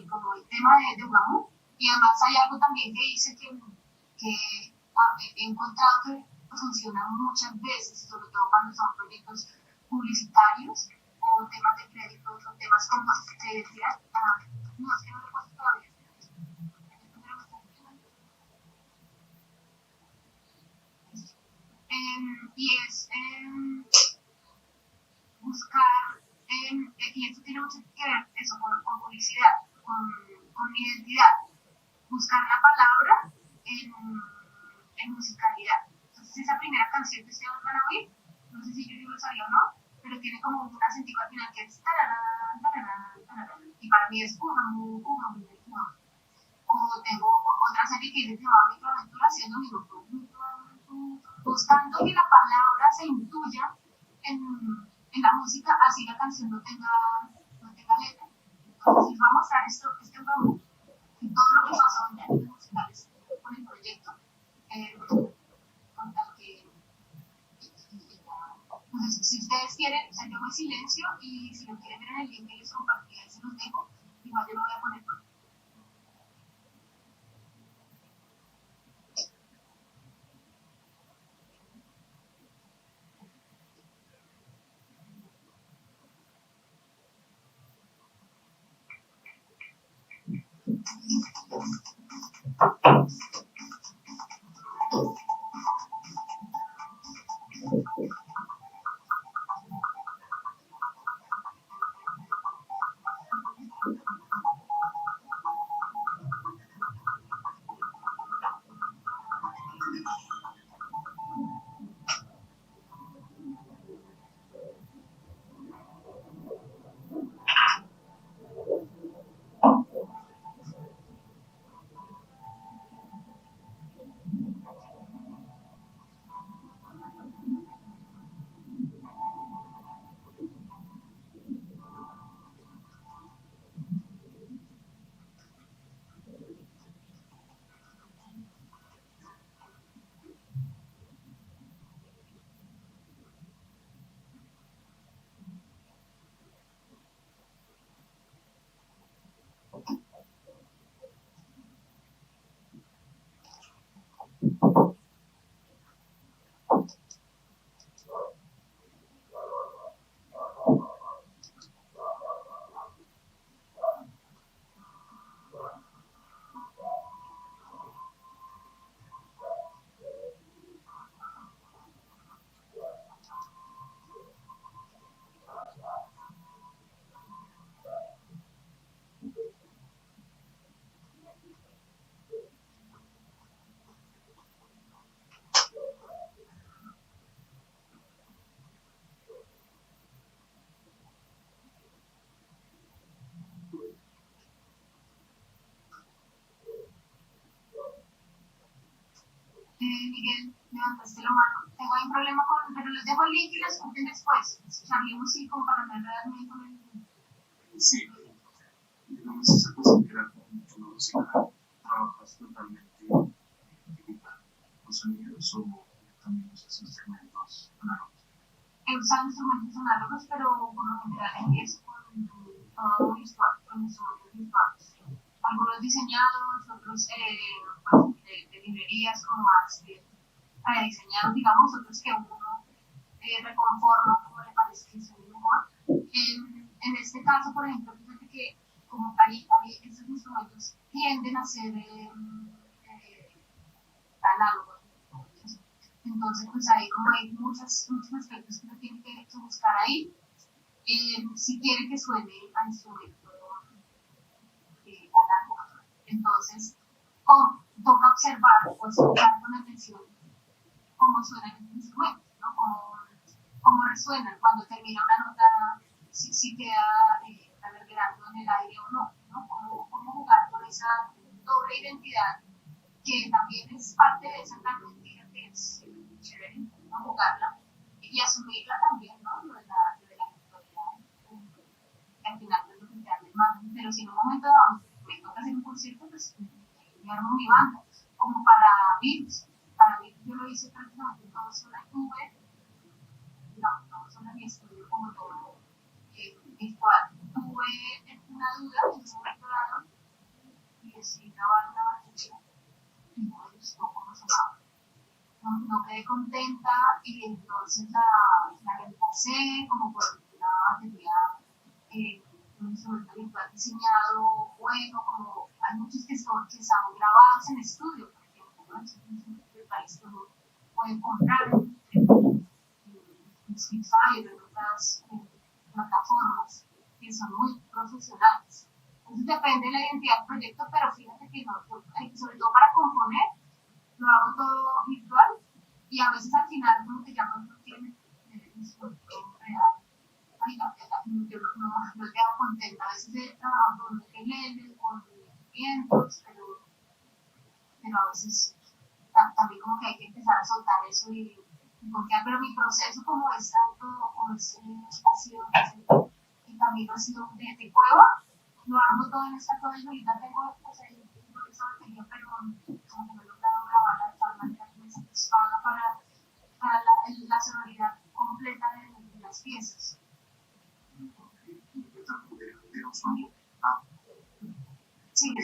como el tema de Ugamu. Y además hay algo también que hice que he encontrado que funciona muchas veces, sobre todo cuando son proyectos publicitarios o temas de créditos o temas como de identidad. No, es que no lo he puesto todavía. Y es buscar, y esto tiene mucho que ver eso, con publicidad, con identidad, buscar la palabra en musicalidad. Entonces esa primera canción que ustedes van a oír, no sé si yo lo sabía o no, pero tiene como un acentico al final que es tararán, tararán, tararán, y para mí es Ugamu, Ugamu, Ugamu. O tengo otra serie que se llama Microaventura haciendo minutos, buscando que la palabra se intuya en la música, así la canción no tenga letra. Entonces les voy a mostrar este Ugamu y todo lo que pasó en términos musicales con el proyecto, con tal que entonces, si ustedes quieren, se dejo en silencio y si lo quieren ver en el link que les compartí, ahí se los dejo, igual yo lo voy a poner por. Miguel, levantaste la mano. Tengo ahí un problema pero les dejo el link y lo escuchen después. Charlemos y como para no enredarme con el. Sí, digamos, esa cosa que era con la música, trabajas totalmente digital, los sonidos o también usas instrumentos análogos. He usado instrumentos análogos, pero por lo general empiezo con todo virtual, con instrumentos virtuales. Algunos diseñados, otros de librerías como más prediseñados, digamos, otros que uno reconforma como le parece que suene mejor. En este caso, por ejemplo, fíjate que como hay estos instrumentos tienden a ser análogos. Entonces, pues ahí como hay muchos aspectos que uno tiene que buscar ahí, si quiere que suene a instrumento análogo. Entonces, toca observar o escuchar con atención cómo suenan los instrumentos, ¿no? Cómo resuenan cuando termina una nota, si queda reverberando en el aire o no, ¿no? Cómo jugar con esa doble identidad que también es parte de esa gran mentira que es chévere, ¿no? Jugarla y asumirla también, ¿no? Lo de la virtualidad, que al final es lo que te da más. Pero si en un momento dado me toca hacer un concierto, pues me armo mi banda, como para Virus. Para Virus yo lo hice prácticamente todo sola y tuve, no solo en mi estudio como todo virtual. Tuve una duda en un momento dado y decidí grabar una batería y no me gustó cómo sonaba. No quedé contenta y entonces la reemplacé como por una batería, un instrumento virtual diseñado, bueno, como hay muchos que son grabados en estudio, por ejemplo, ¿no? Esos instrumentos virtuales que uno puede comprar en Spotify o en otras plataformas que son muy profesionales. Entonces depende de la identidad del proyecto, pero fíjate que no, sobre todo para componer, lo hago todo virtual y a veces al final como que ya no tiene el instrumento real. Ay, yo no he quedado contenta. A veces he trabajado con ukelele, con vientos, pero a veces también como que hay que empezar a soltar eso y confiar, pero mi proceso como es ha sido el camino ha sido de cueva, lo armo todo en esta cueva y ahorita tengo pues ahí esa batería, pero como que no he logrado grabarla de tal manera que me satisfaga para la sonoridad completa de las piezas. Sí,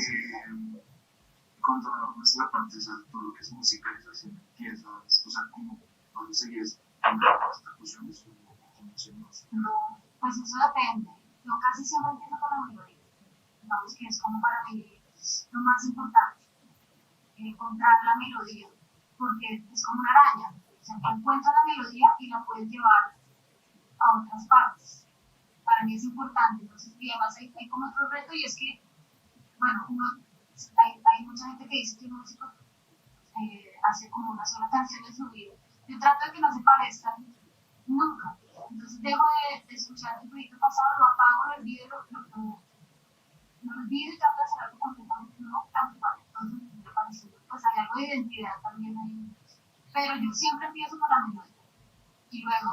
cuando es la parte de todo lo que es musicalización de piezas, o sea, como cuando seguís en las percusiones o emociones. No, pues eso depende. Yo casi siempre empiezo con la melodía. Digamos que es como para mí lo más importante, encontrar la melodía, porque es como una araña. O sea, tú encuentras la melodía y la puedes llevar a otras partes. Para mí es importante. Entonces, y además hay como otro reto y es que, bueno, hay mucha gente que dice que el músico hace como una sola canción en su vida. Yo trato de que no se parezcan nunca. Entonces dejo de escuchar el proyecto pasado, lo apago, lo olvido, lo olvido y trato de hacer algo completamente nuevo, tal cual. Entonces me parece, pues hay algo de identidad también ahí. Pero yo siempre empiezo con la melodía y luego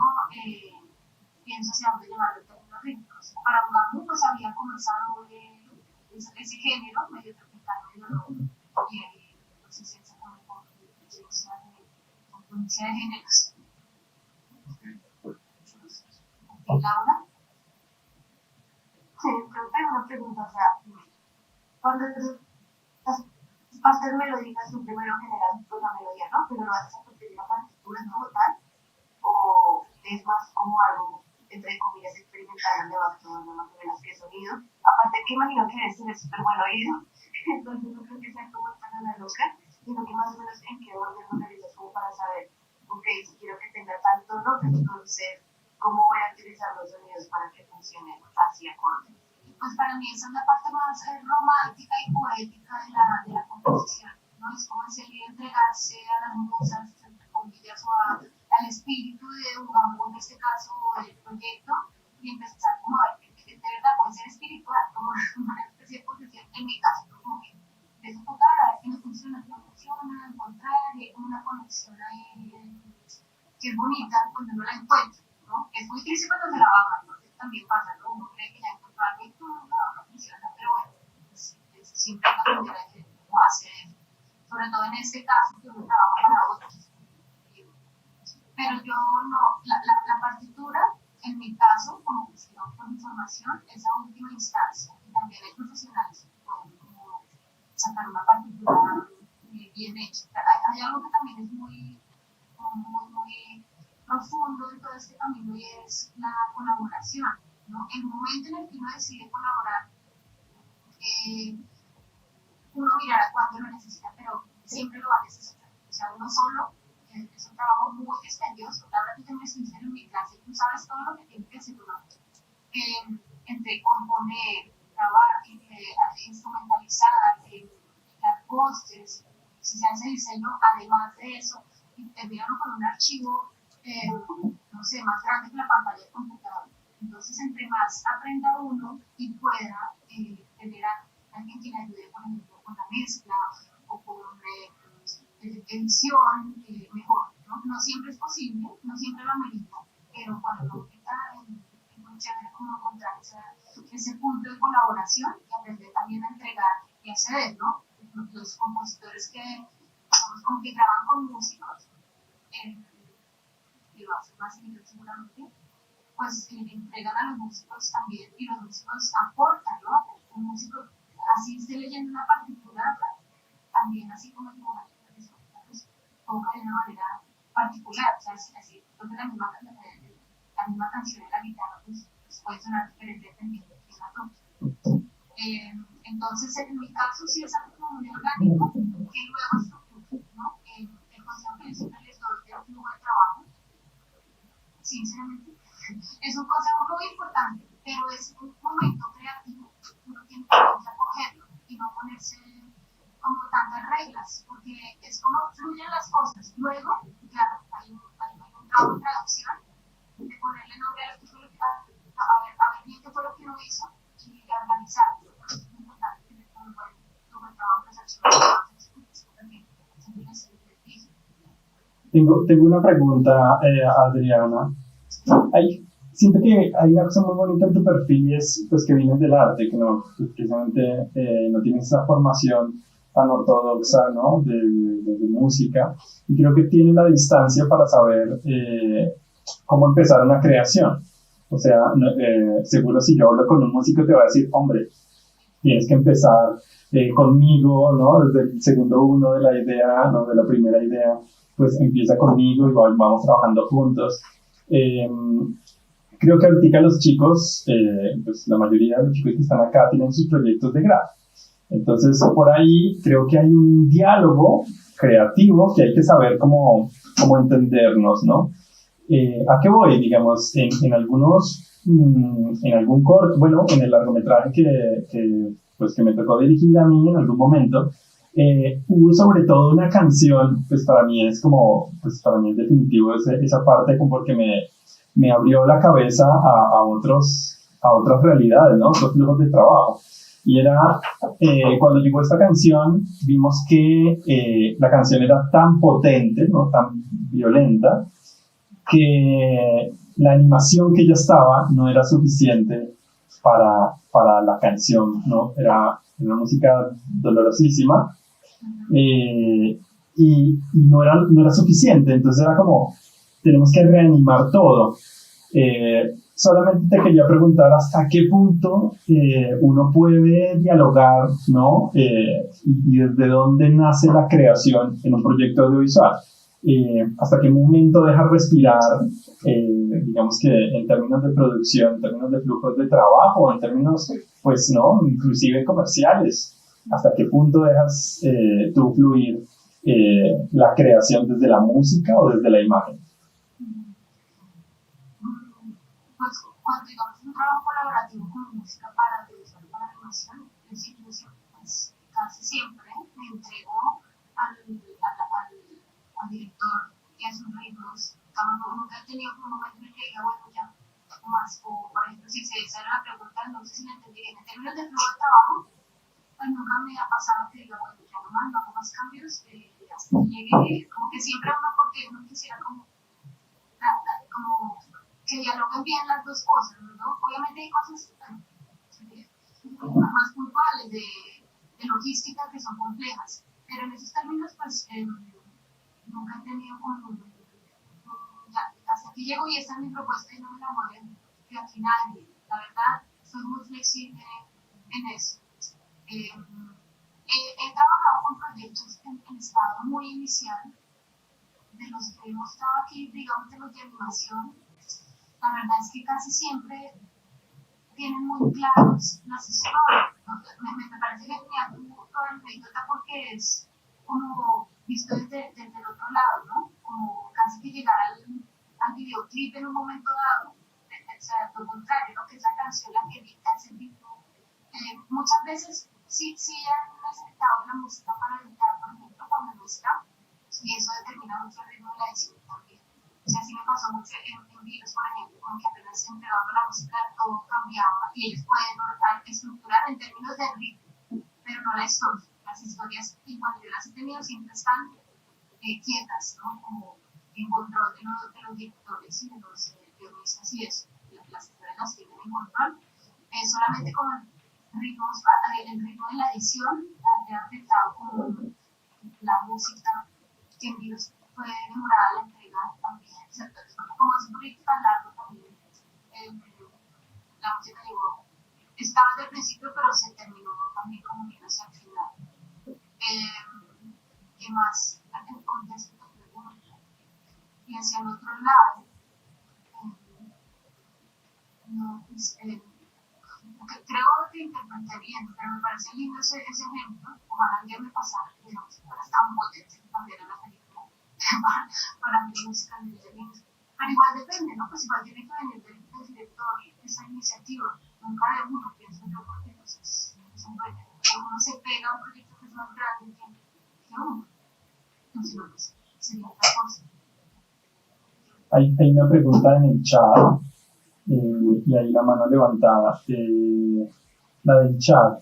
pienso hacia dónde llevar el término rítmicos. Para Ugambu pues había comenzado ese género medio tropical, medio loco, y ahí pues es esa como confluencia de géneros. Laura, pero tengo una pregunta, o sea, cuando las partes melódicas tú primero generas pues, la melodía, ¿no? Pero lo haces a partir de la partitura como tal, o es más como algo, entre comillas, experimental, donde vas probando más o menos qué sonido. Aparte que imagino que debes tener súper buen oído, entonces no creo que sea como tan a la loca, sino que más o menos en qué orden lo realizas como para saber, ok, si quiero que tenga tal tono, entonces, ¿cómo voy a utilizar los sonidos para que funcionen así acorde? pues para mí esa es la parte más romántica y poética de la composición, ¿no? Es como ese entregarse a las musas, entre comillas, o al espíritu de Ugambu, en este caso, del proyecto, y empezar como a ver que de verdad puede ser espiritual, como una especie de posesión, en mi caso, como que empiezo a tocar, a ver qué no funciona, encontrar, y hay como una conexión ahí que es bonita cuando uno la encuentra, ¿no? Es muy triste cuando se la bajan, porque también pasa, ¿no? Uno cree que ya encontró algo y no funciona, pero bueno, siempre hay una manera de cómo hacer, sobre todo en este caso que uno trabaja para otros. Pero yo no, la partitura, en mi caso, como cuestión por información, es la última instancia. Y también hay profesionales que pueden como sacar una partitura bien hecha. Hay algo que también es muy profundo en todo este camino y es la colaboración, ¿no? El momento en el que uno decide colaborar, uno mirará cuándo lo necesita, pero siempre lo va a necesitar. O sea, uno solo es un trabajo muy dispendioso. La verdad, tú te me sincero en mi clase, tú sabes todo lo que tiene que hacer uno. Entre componer, grabar, instrumentalizar, crear pósters, si se hace diseño, además de eso, y terminarlo con un archivo, no sé, más grande que la pantalla del computador. Entonces, entre más aprenda uno y pueda tener a alguien que le ayude, por ejemplo, con la mezcla o con edición, mejor, ¿no? No siempre es posible, no siempre lo amerita, pero cuando está es muy chévere como encontrar ese punto de colaboración y aprender también a entregar y a ceder, ¿no? Los compositores que, digamos, como que graban con músicos, y lo hacen más en inglés seguramente, pues le entregan a los músicos también y los músicos aportan, ¿no? Un músico, así esté leyendo una partitura, también así como el dibujante, pues toca de una manera particular, o sea, así, creo que la misma canción en la guitarra pues puede sonar diferente dependiendo de quién la toque. Entonces, en mi caso, sí es algo como muy orgánico, que luego estructura, ¿no? El consejo que yo siempre les doy de flujo de trabajo, sinceramente, es un consejo muy importante, pero es un momento creativo, uno tiene que acogerlo y no ponerse como tantas reglas, porque es como fluyen las cosas. Luego, claro, hay un trabajo de traducción, de ponerle nombre a lo que fue lo que, a ver bien qué fue lo que uno hizo y organizarlo. Es muy importante tener un buen trabajo de Tengo una pregunta, Adriana. Siento que hay una cosa muy bonita en tu perfil y es pues, que vienes del arte, que no, que precisamente no tienes esa formación tan ortodoxa, ¿no? de música, y creo que tienes la distancia para saber cómo empezar una creación. O sea, seguro si yo hablo con un músico te va a decir, hombre, tienes que empezar conmigo, ¿no? Desde el segundo uno de la idea, ¿no? De la primera idea, pues empieza conmigo y vamos trabajando juntos. Creo que ahorita los chicos, pues la mayoría de los chicos que están acá tienen sus proyectos de grado. Entonces, por ahí creo que hay un diálogo creativo que hay que saber cómo entendernos, ¿no? ¿A qué voy? Digamos, en algún corto, bueno, en el largometraje que me tocó dirigir a mí en algún momento, hubo sobre todo una canción, pues para mí es definitivo esa parte como porque me abrió la cabeza a otras realidades, ¿no? Otros flujos de trabajo. Y era, cuando llegó esta canción, vimos que la canción era tan potente, ¿no? Tan violenta, que la animación que ya estaba no era suficiente para la canción, ¿no? Era una música dolorosísima y no era suficiente, entonces era como, tenemos que reanimar todo. Solamente te quería preguntar hasta qué punto uno puede dialogar, ¿no? Y desde dónde nace la creación en un proyecto audiovisual. Hasta qué momento deja respirar, digamos que en términos de producción, en términos de flujos de trabajo, en términos, pues, ¿no? Inclusive comerciales. Hasta qué punto dejas tú fluir la creación desde la música o desde la imagen. Pues cuando digamos un trabajo colaborativo con música para televisión, para animación, yo siempre, pues, casi siempre me entrego al director que hace sus ritmos. Nunca he tenido un momento en el que diga, bueno, ya, no más. O, por ejemplo, si se era la pregunta, no sé si la entendí bien. En términos de flujo de trabajo, pues nunca me ha pasado que diga, bueno, ya no más, no hago más cambios, hasta que llegue, como que siempre uno, porque uno quisiera como que dialoguen bien las dos cosas, ¿no? Obviamente hay cosas más puntuales de logística que son complejas, pero en esos términos, pues, nunca he tenido como, hasta aquí llego y esta es mi propuesta y no me la mueven de aquí nadie. La verdad, soy muy flexible en eso. He trabajado con proyectos en estado muy inicial, de los que hemos estado aquí, digamos, de los de animación. La verdad es que casi siempre tienen muy claros las historias. Me parece genial toda la anécdota porque es como visto desde el otro lado, ¿no? Como casi que llegar al videoclip en un momento dado. O sea, lo contrario, ¿no? Que es la canción la que dicta ese ritmo. Muchas veces sí han necesitado la música para editar, por ejemplo, cuando no está, y eso determina mucho el ritmo de la edición también. O sea, sí me pasó mucho en videos, por ejemplo, como que apenas se entregaba la música, todo cambiaba y ellos pueden estructurar en términos de ritmo, pero no la historia. Las historias, y cuando yo las he tenido, siempre están quietas, ¿no? Como en control de los directores y de los guionistas y eso. Las historias las tienen en control. Solamente con el ritmo de la edición ha afectado como la música que en virus fue demorada la entrega también. O sea, como es un proyecto tan largo también, la música llegó, estaba desde el principio, pero se terminó también como bien hacia el final. ¿Qué más? En contexto de pregunta. Y hacia el otro lado, no, pues, creo que interpreté bien, pero me parece lindo ese ejemplo. Ojalá un día me pasara, digamos, si fuera tan potente que cambiara la película para mi música en el niños. Pero igual depende, ¿no? Pues igual tiene que venir del director esa iniciativa, nunca de uno, pienso yo, porque pues es un proyecto, uno se pega a un proyecto que es más grande que uno. Entonces, no, pues, sería otra cosa. Hay una pregunta en el chat y hay la mano levantada. La del chat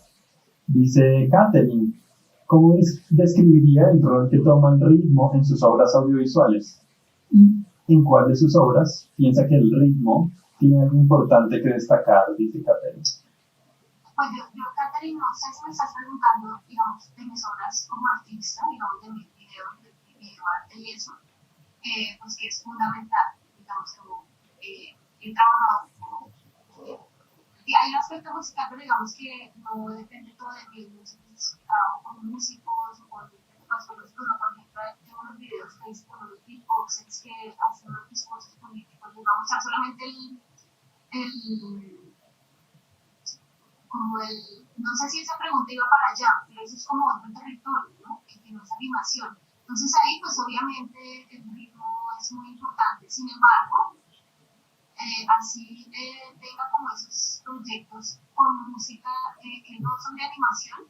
dice Catherine, ¿cómo describiría el rol que toma el ritmo en sus obras audiovisuales? ¿Y en cuál de sus obras piensa que el ritmo tiene algo importante que destacar? Dice Catherine. Pues yo, Catherine, no sé si me estás preguntando, digamos, de mis obras como artista, digamos, de mis videos, de mi videoarte y eso, pues que es fundamental, digamos, como he trabajado. Y hay un aspecto musical, pero digamos que no depende todo de mí, entonces trabajo con músicos o con músicos, no, por ejemplo, tengo unos videos que hice con unos beatboxers que hacen unos discursos políticos, les vamos a mostrar solamente no sé si esa pregunta iba para allá, pero eso es como otro territorio, ¿no? Que no es animación. Entonces ahí, pues obviamente el ritmo es muy importante. Sin embargo, así tenga como esos proyectos con música que no son de animación,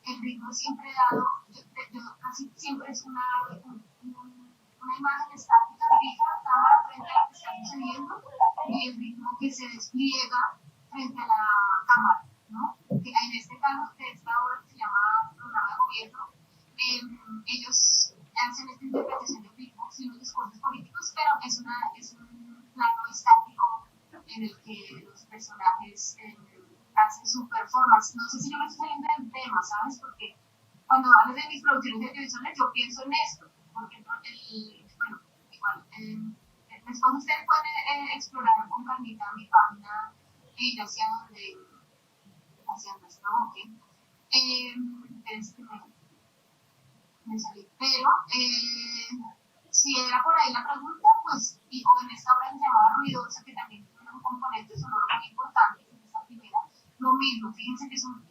el ritmo siempre dado, yo casi siempre es una imagen estática, fija, cámara frente a lo que está sucediendo y el ritmo que se despliega frente a la cámara, ¿no? Que en este caso de esta obra que se llama Programa de Gobierno, ellos hacen esta interpretación de beatbox y unos discursos políticos, pero es un plano estático en el que los personajes hacen su performance. No sé si yo me estoy saliendo del tema, ¿sabes? Porque cuando hablo de mis producciones audiovisuales, yo pienso en esto. Porque bueno, igual, después ustedes pueden explorar con calmita mi página e ir hacia donde ¿no? Me salí. Pero si era por ahí la pregunta, pues, o en esta obra que se llamaba Ruidosa, que también tiene un componente sonoro muy importante, que es esta primera, lo mismo, fíjense que es un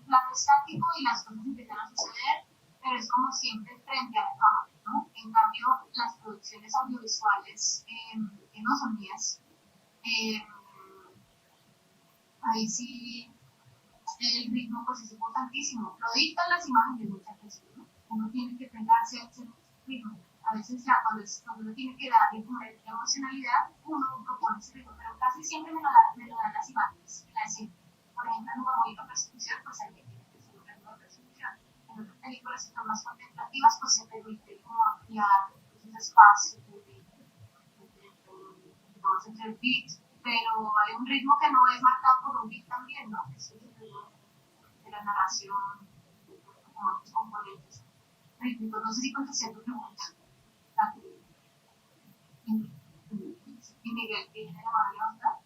plano estático y las cosas empiezan a suceder, pero es como siempre frente a la cámara, ¿no? En cambio, las producciones audiovisuales que no son mías, ahí sí el ritmo pues es importantísimo. Lo dictan las imágenes muchas veces, ¿no? Uno tiene que pegarse a ese ritmo. A veces ya cuando uno tiene que darle como la emocionalidad, uno propone ese ritmo, pero casi siempre me lo dan las imágenes, la escena. Por ejemplo, en un momento de persecución, pues hay que tiene que ser un ritmo de persecución. En otras películas que son más contemplativas, pues se permite como ampliar esos espacios entre el beat, pero hay un ritmo que no es marcado por un beat también, ¿no? Es el ritmo de la narración, con otros componentes rítmicos. No sé si contesté tu pregunta. Y Miguel, ¿tiene la mano levantada?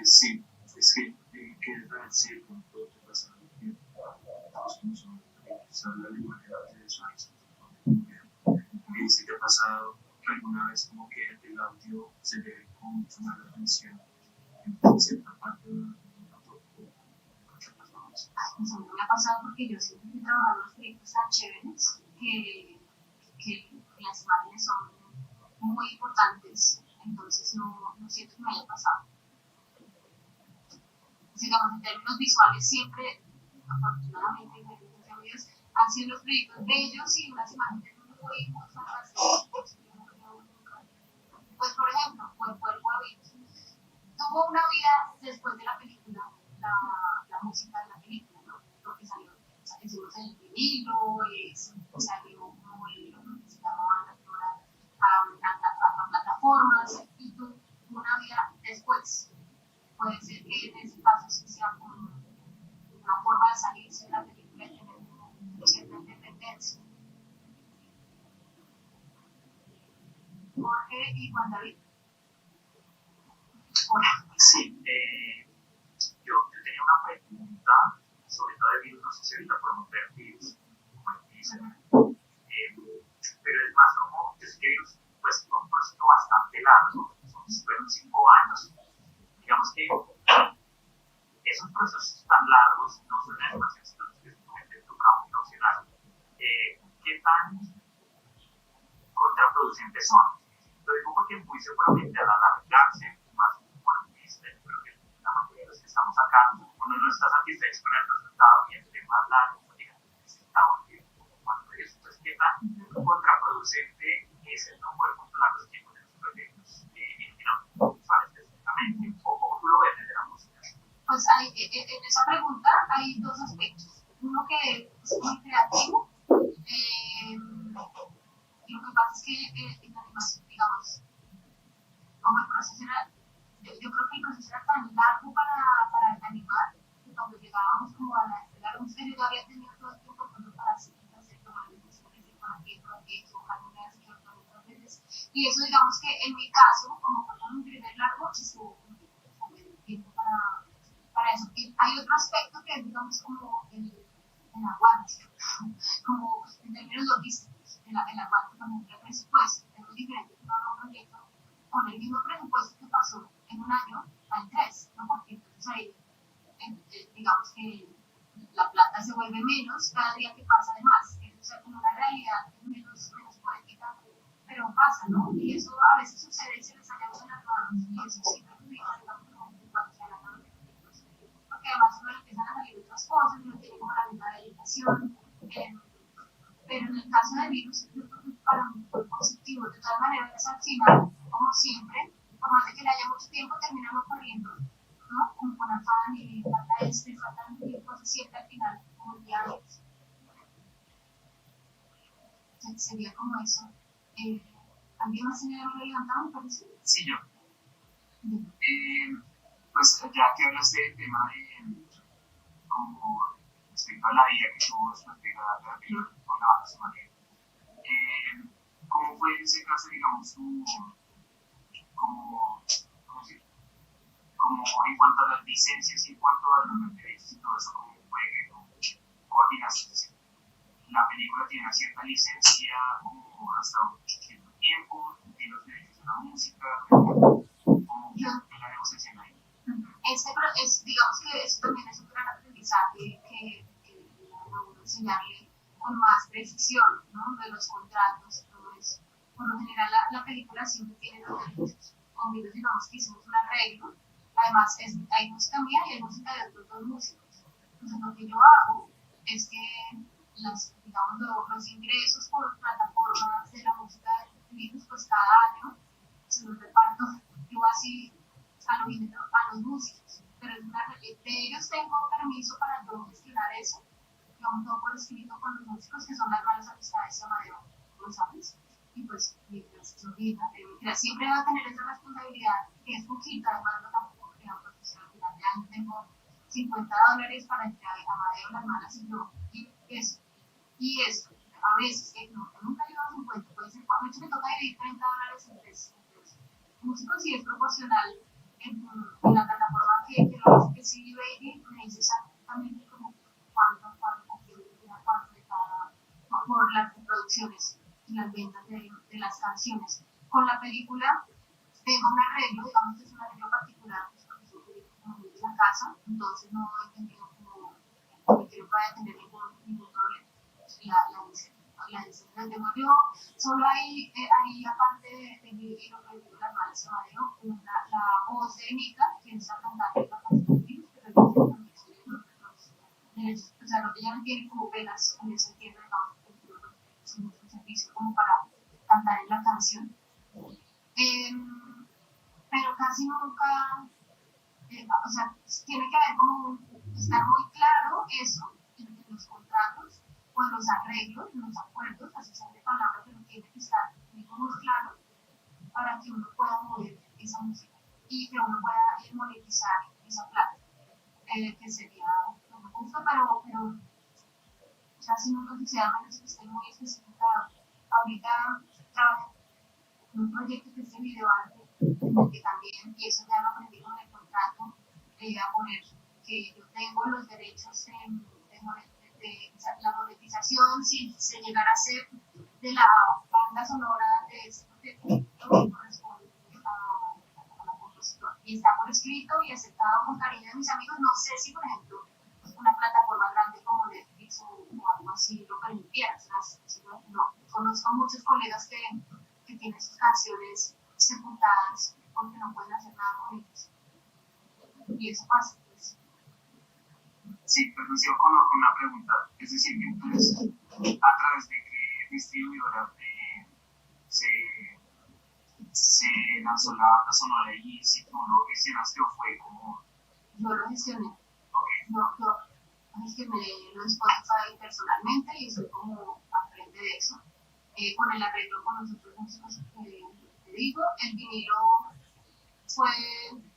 Sí, es que quería saber si de pronto te pasa algo. trabajos como son se habla de manera de suaves. ¿Se te ha pasado que alguna vez como que el audio se le ve con mucho más atención en cierta parte de muchas personas? Pues a mí me ha pasado porque yo siempre estoy trabajando en los proyectos tan chéveres que las imágenes son muy importantes, entonces no siento que me haya pasado. Digamos, en términos visuales siempre, afortunadamente, gracias a Dios, han sido los proyectos bellos y unas imágenes muy fantásticas. Pues, por ejemplo, Cuerpo a Virus tuvo una vida después de la película, la música de la película, ¿no? Porque salió, hicimos el vinilo, salió como lo que se llamaba a plataformas y tuvo una vida después. Puede ser que en ese caso sí sea como una forma de salirse de la película y tener cierta independencia. Jorge y Juan David. Hola. Sí, yo tenía una pregunta sobre todo de virus, no sé si ahorita podemos ver virus, como dicen, pero es más como, yo sé que virus pues fue un proceso bastante largo, fueron 5 años, digamos que esos procesos tan largos no son animaciones específicamente en tu campo profesional. ¿Qué tan contraproducentes son? Lo digo porque muy seguramente al alargarse, más bueno, creo que la mayoría de los que estamos acá, uno no está satisfecho con el resultado y entre más largo, necesita volver un poco más de eso. Entonces, ¿qué tan contraproducente es el no poder controlar los tiempos de los proyectos en audiovisual específicamente? ¿O cómo tú lo ves desde la música? Pues en esa pregunta hay dos aspectos. Uno que es muy creativo. Lo que pasa es que en la animación, digamos, como el proceso era, yo creo que el proceso era tan largo para animar, que cuando llegábamos como a la música, yo ya había tenido todo el tiempo para hacer tomar decisiones, para que buscar ideas que otras veces. Y eso, digamos que en mi caso, como fue con un primer largo, estuvo el tiempo para eso. Y hay otro aspecto que es, digamos, como el aguante, como en términos logísticos, el aguante también del presupuesto. Es muy diferente que un proyecto con el mismo presupuesto que pasó en un año al 3, ¿no? Porque entonces ahí, digamos que la plata se vuelve menos cada día que pasa de más. O sea, como una realidad menos poética, pero pasa, ¿no? Y eso a veces sucede y se les sale de las manos, y eso sí perjudica, digamos, como cualquier año de proyectos. Porque además uno le empiezan a salir otras cosas, uno tiene como la misma dedicación. Pero en el caso de virus, yo creo que para mí fue positivo. De todas maneras, al final, como siempre, por más de que le haya mucho tiempo, terminamos corriendo, ¿no? Como con afán y falta falta cosas, siempre al final, como el día antes. Sería como eso. ¿Alguien más se me había levantado, me parece? Sí, yo. Pues ya que hablaste del tema de como respecto a la vida que tuvo después de la anterior con la banda sonora, ¿cómo fue ese caso, digamos, como en cuanto a las licencias y en cuanto a los derechos y todo eso, cómo fue coordinaste? La película tiene una cierta licencia, como hasta un cierto tiempo, tiene los derechos de la música, ¿cómo fue la negociación ahí? Digamos que eso también es un gran aprendizaje que uno enseñarle con más precisión, ¿no? De los contratos y todo eso. Por lo general, la película siempre tiene los derechos. Con Virus, digamos que hicimos un arreglo. Además, hay música mía y hay música de otros dos músicos. Entonces, lo que yo hago es que digamos, los ingresos por plataformas de la música de Virus, pues cada año se los reparto yo así a los músicos. Pero de ellos tengo permiso para yo gestionar eso. Digamos, todo por escrito con los músicos, que son las malas amistades de Amadeo, ¿lo sabes? Y pues, mientras siempre va a tener esa responsabilidad, que es poquita, además no tampoco creo, porque al final de año tengo $50 para entre Amadeo, las malas y yo, y eso, a veces, nunca llevo 50, puede ser, a veces me toca dividir $30 entre músicos y es proporcional en la plataforma que lo hace, que sí, Baby, me dice exactamente como cuánto quiero las ventas de las canciones. Con la película tengo un arreglo, digamos que es un arreglo particular, pues, porque es un proyecto como muy de la casa, entonces no he tenido como que no pueda tener ningún problema. La tengo yo, solo hay aparte de y lo que digo, las malas se Madeo, la voz de Nika, quien está cantando la canción de Virus, pero yo también estoy o sea, ella no tiene como penas en ese sentido, digamos, porque es un servicio como para cantar en la canción. Pero casi nunca, o sea, tiene que haber como estar muy claro eso en los contratos o en los arreglos, en los acuerdos, así sean de palabra, pero tiene que estar muy claro para que uno pueda mover esa música y que uno pueda monetizar esa plata, que sería lo que me gusta, pero casi nunca se da menos que esté muy especificado. Ahorita trabajo en un proyecto que es de videoarte, que también, y eso ya lo aprendí con el contrato, a poner que yo tengo los derechos de la monetización, si se llegara a hacer de la banda sonora de ese proyecto, que corresponde a la compositora. Y está por escrito y aceptado con cariño de mis amigos. No sé si, por ejemplo, una plataforma grande como Netflix o algo así lo permitiera. No. Conozco muchos colegas que tienen sus canciones sepultadas porque no pueden hacer nada con ellas. Y eso pasa. Pues. Sí, pues me sigo con una pregunta. Es decir, que entonces, ¿a través de qué distribuidora se lanzó la banda sonora y si tú lo gestionaste o fue como...? Yo lo gestioné. Okay. Yo gestioné lo de Spotify personalmente y estoy como al frente de eso. Con el arreglo con los otros músicos que te digo, el vinilo fue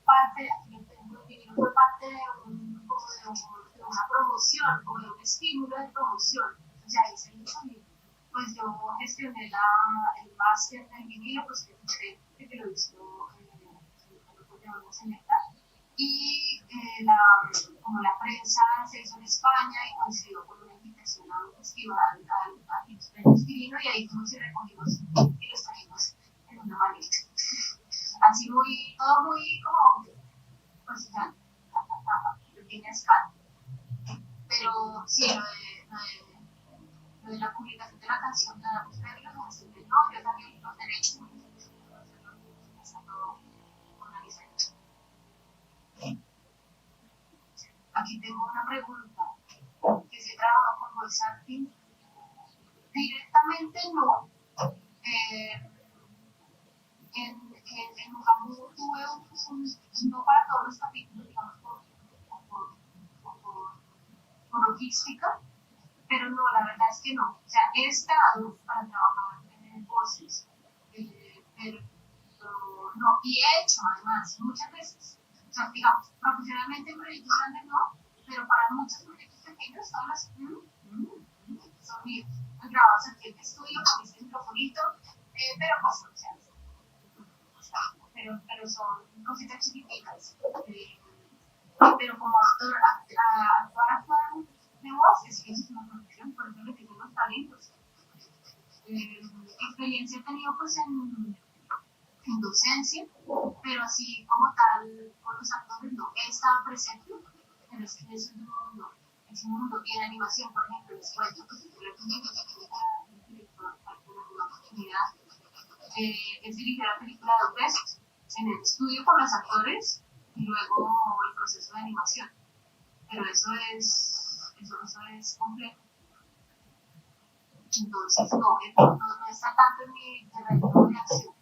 parte, el vinilo fue parte de una promoción o de un estímulo de promoción. O sea, ahí se hizo y pues yo gestioné el máster del vinilo, pues que lo hizo el grupo de Onda Selecta. Y como la prensa se hizo en España y coincidió con una invitación a un festival a los premios Quirino y ahí fuimos y recogimos y los trajimos en una maleta. Así todo muy como, pues ya, a pequeña escala. Pero sí, lo de la publicación de la canción, de la música de los gestioné, no, yo también los derechos, está todo organizado. Aquí tengo una pregunta, que si he trabajado con voice acting, directamente no. En Mujamu tuve no para todos los capítulos, digamos, por logística, pero no, la verdad es que no. O sea, he estado para trabajar en voces, pero no, y he hecho además muchas veces. O sea, digamos, profesionalmente en proyectos grandes no, pero para muchos proyectos pequeños son las son míos. Han grabados aquí en el estudio con este microfonito, pero pues no, o sea, pero son cositas chiquititas. Pero como actuar de voz, es una profesión, por eso le dicen los talentos. Experiencia he tenido pues en docencia, pero así como tal con los actores no. He estado presente, pero es que eso es un mundo. Y en animación, por ejemplo, les cuento que si tuve un director alguna oportunidad, es dirigir la película de Best en el estudio con los actores y luego el proceso de animación. Pero eso es complejo. Entonces, no está tanto en mi terreno de acción.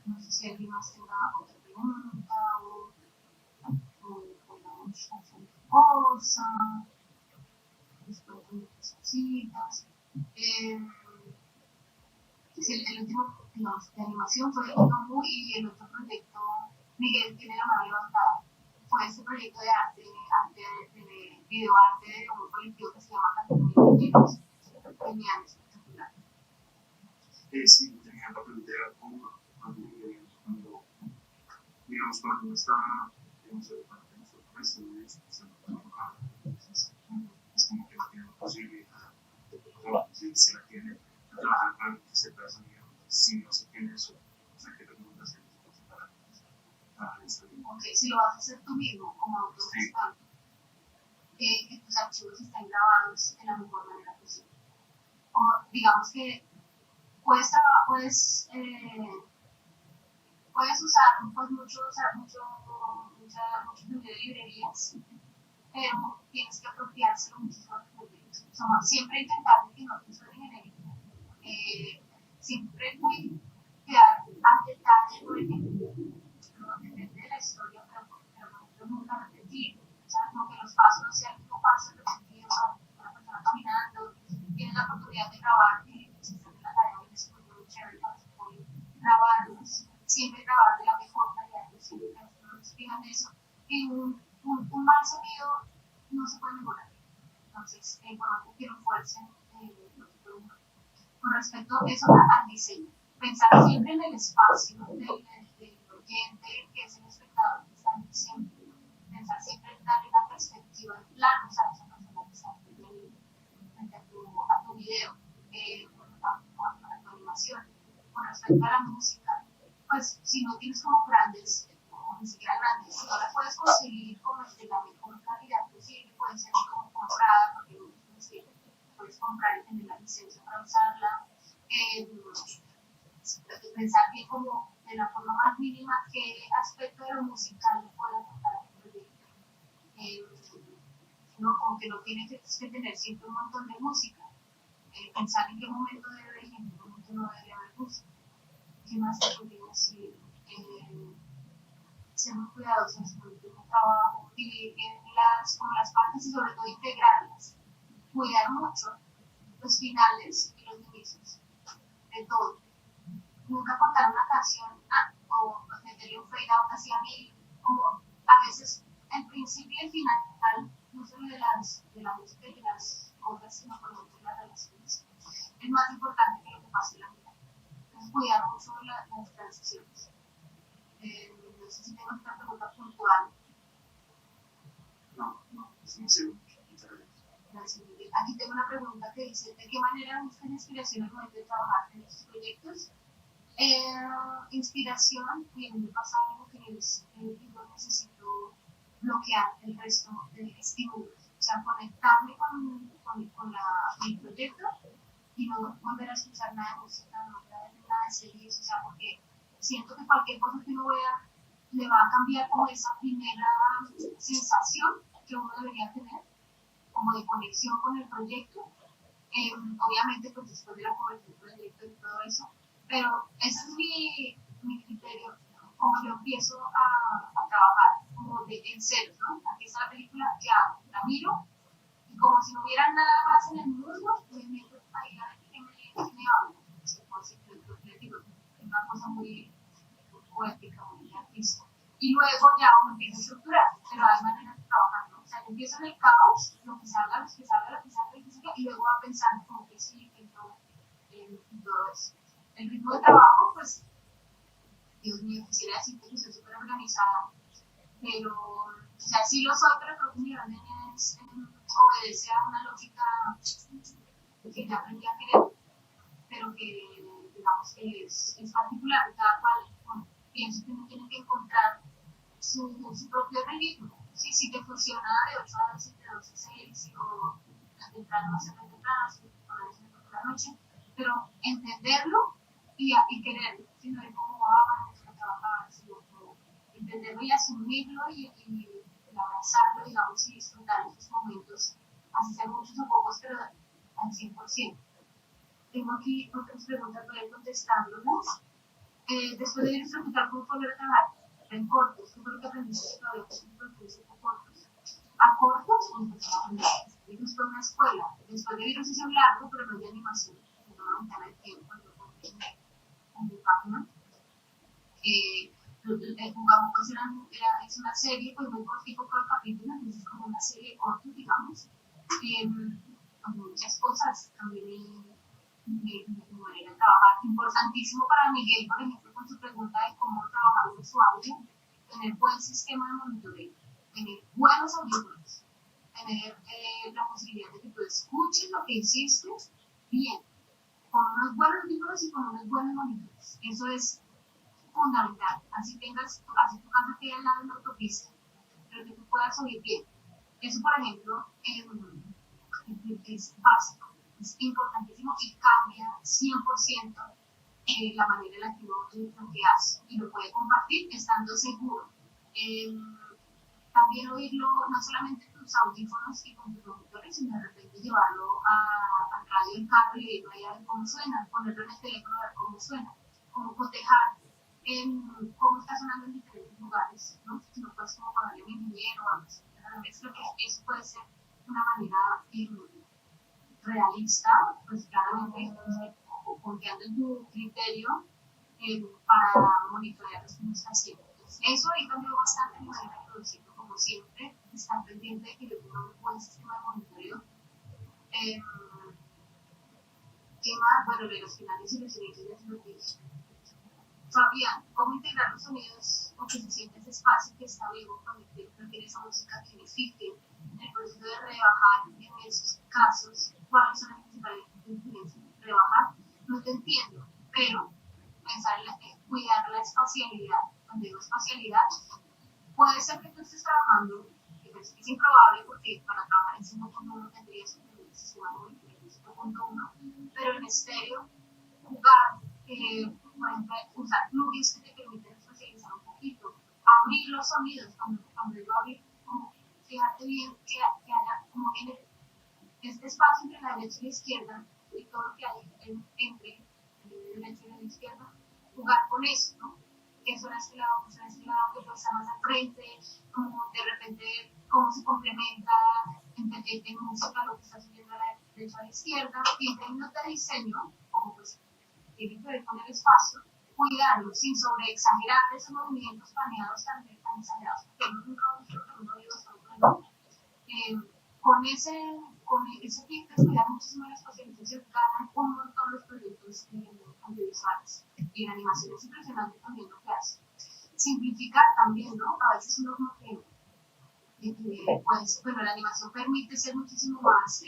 No sé si alguien más tenga otra pregunta o podamos hacer cosa, después de muchas cositas. El último, digamos, de animación fue Otomu y el otro proyecto, Miguel tiene la mano levantada. Fue este proyecto de arte de videoarte de un colectivo que se llama Categoría. Genial, espectacular. Sí, tenía la pregunta, ¿cómo cuando digamos, cuando uno está, digamos, cuando tenemos otro resto de discusión, entonces es como que no tiene posibilidad, o si la tiene, de trabajar para que se pueda salir, si no se tiene eso, o sea, que recomendaciones para trabajar esto. Ok, si lo vas a hacer tú mismo, como autogestión, que tus archivos estén grabados de la mejor manera posible. O digamos que puedes usar pues, muchos de librerías, pero tienes que apropiárselo muchísimo a tus proyectos. O sea, siempre intentar que no te suene genérico. Siempre cuidar al detalle, por ejemplo, no depende de la historia, pero nunca repetir. O sea, como que los pasos no sean el mismo paso repetido para una persona caminando. Tienes la oportunidad de grabar, que existe en la tarea de después muy chévere para poder grabarlos. Siempre grabar de la mejor calidad posible, que no nos fijan de eso. Y un mal sonido no se puede mejorar. Entonces, por más que lo fuercen, no se puede mejorar. Con respecto a eso, al diseño, pensar siempre en el espacio del oyente, que es el espectador que está en diciendo. Pensar siempre en darle una perspectiva plana, o sea, esa persona que está frente a tu video, a tu animación. Con respecto a la música, pues si no tienes como grandes, o ni siquiera grandes, si no la puedes conseguir como de la mejor calidad posible, puede ser como comprada, porque puedes comprar y tener la licencia para usarla. Pensar bien como de la forma más mínima qué aspecto de lo musical puede aportar a tu proyecto. No, como que no tienes que tener siempre un montón de música. Pensar en qué momento debe haber y en qué momento no debe haber música. ¿Qué más te podría decir? Ser muy cuidadosos con el trabajo, dividir como las partes y sobre todo integrarlas. Cuidar mucho los finales y los inicios de todo. Nunca cortar una canción o meterle un fade out así a mí, como a veces el principio y el final, no solo de la música y de las cosas, sino por ejemplo de las relaciones, es más importante que lo que pase en la vida. Entonces, cuidar mucho las transiciones. No sé si tengo otra pregunta puntual. No, es muy seguro. Aquí tengo una pregunta que dice: ¿de qué manera buscan inspiración al momento de trabajar en estos proyectos? Inspiración, y en mi pasado algo que es yo necesito bloquear el resto de estímulos, o sea, conectarme con el proyecto y no volver a escuchar nada de música, no volver a ver nada de series, o sea, porque siento que cualquier cosa que uno vea le va a cambiar como esa primera sensación que uno debería tener, como de conexión con el proyecto. Obviamente, pues después de la cobertura del proyecto y todo eso, pero ese es mi criterio, como yo empiezo a trabajar, como en serio, ¿no? Aquí está la película, ¿qué hago? La miro, y como si no hubiera nada más en el mundo, me meto ahí a ver qué me habla. Es una cosa muy poética, muy artista. Y luego ya uno empieza a estructurar, pero hay maneras de trabajar, ¿no? O sea, yo empiezo en el caos, lo que salga, y luego va pensando como que sí, que no, y todo eso. El ritmo de trabajo, pues, Dios mío, quisiera decirte que soy súper organizada, pero, o sea, sí lo soy, pero creo que mi orden obedece a una lógica que ya aprendí a querer, pero que, digamos, es particular, cada cual, bueno, pienso que uno tiene que encontrar su propio ritmo. Sí, si te funciona de 8 a 12, de 12 a 6, o temprano, hacerlo temprano, si por la noche, pero entenderlo y quererlo, si no es como vamos a trabajar, sino como entenderlo y asumirlo y abrazarlo, digamos, y disfrutar esos momentos, así sean muchos o pocos, pero al 100%. Tengo aquí otras preguntas, voy a ir contestándolas. Después de ir a ejecutar, ¿cómo volver a trabajar en cortos? ¿Qué fue lo que aprendiste que todavía no cortos? A cortos, virus fue una escuela. Después de virus hice un largo, pero no de animación. No una ventana de tiempo, en mi página. Jugamos, pues es una serie, pues muy cortico por capítulo, entonces es como una serie de cortos, digamos. Muchas cosas también mi manera de trabajar. Importantísimo para Miguel, por ejemplo, con su pregunta de cómo trabajar con su audio. tener buen sistema de monitoreo, tener buenos audífonos, tener la posibilidad de que tú escuches lo que hiciste bien, con unos buenos audífonos y con unos buenos monitores. Eso es fundamental. Así tu casa quede al lado de la autopista, pero que tú puedas oír bien. Eso, por ejemplo, es básico, es importantísimo y cambia 100% la manera en la que uno oye lo que hace y lo puede compartir estando seguro. También oírlo no solamente en tus audífonos y con tus monitores, sino de repente llevarlo al radio del carro y oírlo ahí a ver cómo suena, ponerlo en el teléfono a ver cómo suena, cómo cotejar cómo está sonando en diferentes lugares, ¿no? Si no puedes como pagarle a un ingeniero o algo así. Creo que eso puede ser una manera realista, pues claramente confiando en tu criterio para monitorear lo que uno está haciendo. Eso ahí cambió bastante mi manera de producirlo, como siempre, estar pendiente de que yo tenga un buen sistema de monitoreo. ¿Qué más? Bueno, de los finales y los inicios ya se lo dije. Fabián, ¿cómo integrar los sonidos o que se siente ese espacio que está vivo cuando no tiene esa música que unifique? En el proceso de rebajar en esos casos, ¿cuáles son las principales diferencias? Rebajar, no te entiendo, pero pensar cuidar la espacialidad. Cuando digo espacialidad, puede ser que tú estés trabajando, que es improbable porque para trabajar en 5.1 tendrías que tener un sistema de monitoreo en 5.1, pero en estéreo, jugar, por ejemplo, usar plugins que te permiten especializar un poquito, abrir los sonidos, cuando digo abrir, como fíjate bien que haya como en este espacio entre la derecha y la izquierda y todo lo que hay entre la derecha y la izquierda, jugar con eso, ¿no? Que suena a este lado, que suena a este lado, que puede estar más al frente, como de repente cómo se complementa en música lo que está subiendo a la derecha a la izquierda, y en términos de diseño, como pues tiene que ver con el espacio, cuidarlo sin sobreexagerar esos movimientos planeados tan exagerados, porque nunca uno ha oído solo con ese fin de cuidar muchísimo la espacialización, ganan un montón los proyectos audiovisuales. Y en animación es impresionante también lo que hace. Simplificar también, ¿no? A veces uno como que, pues, bueno, la animación permite ser muchísimo más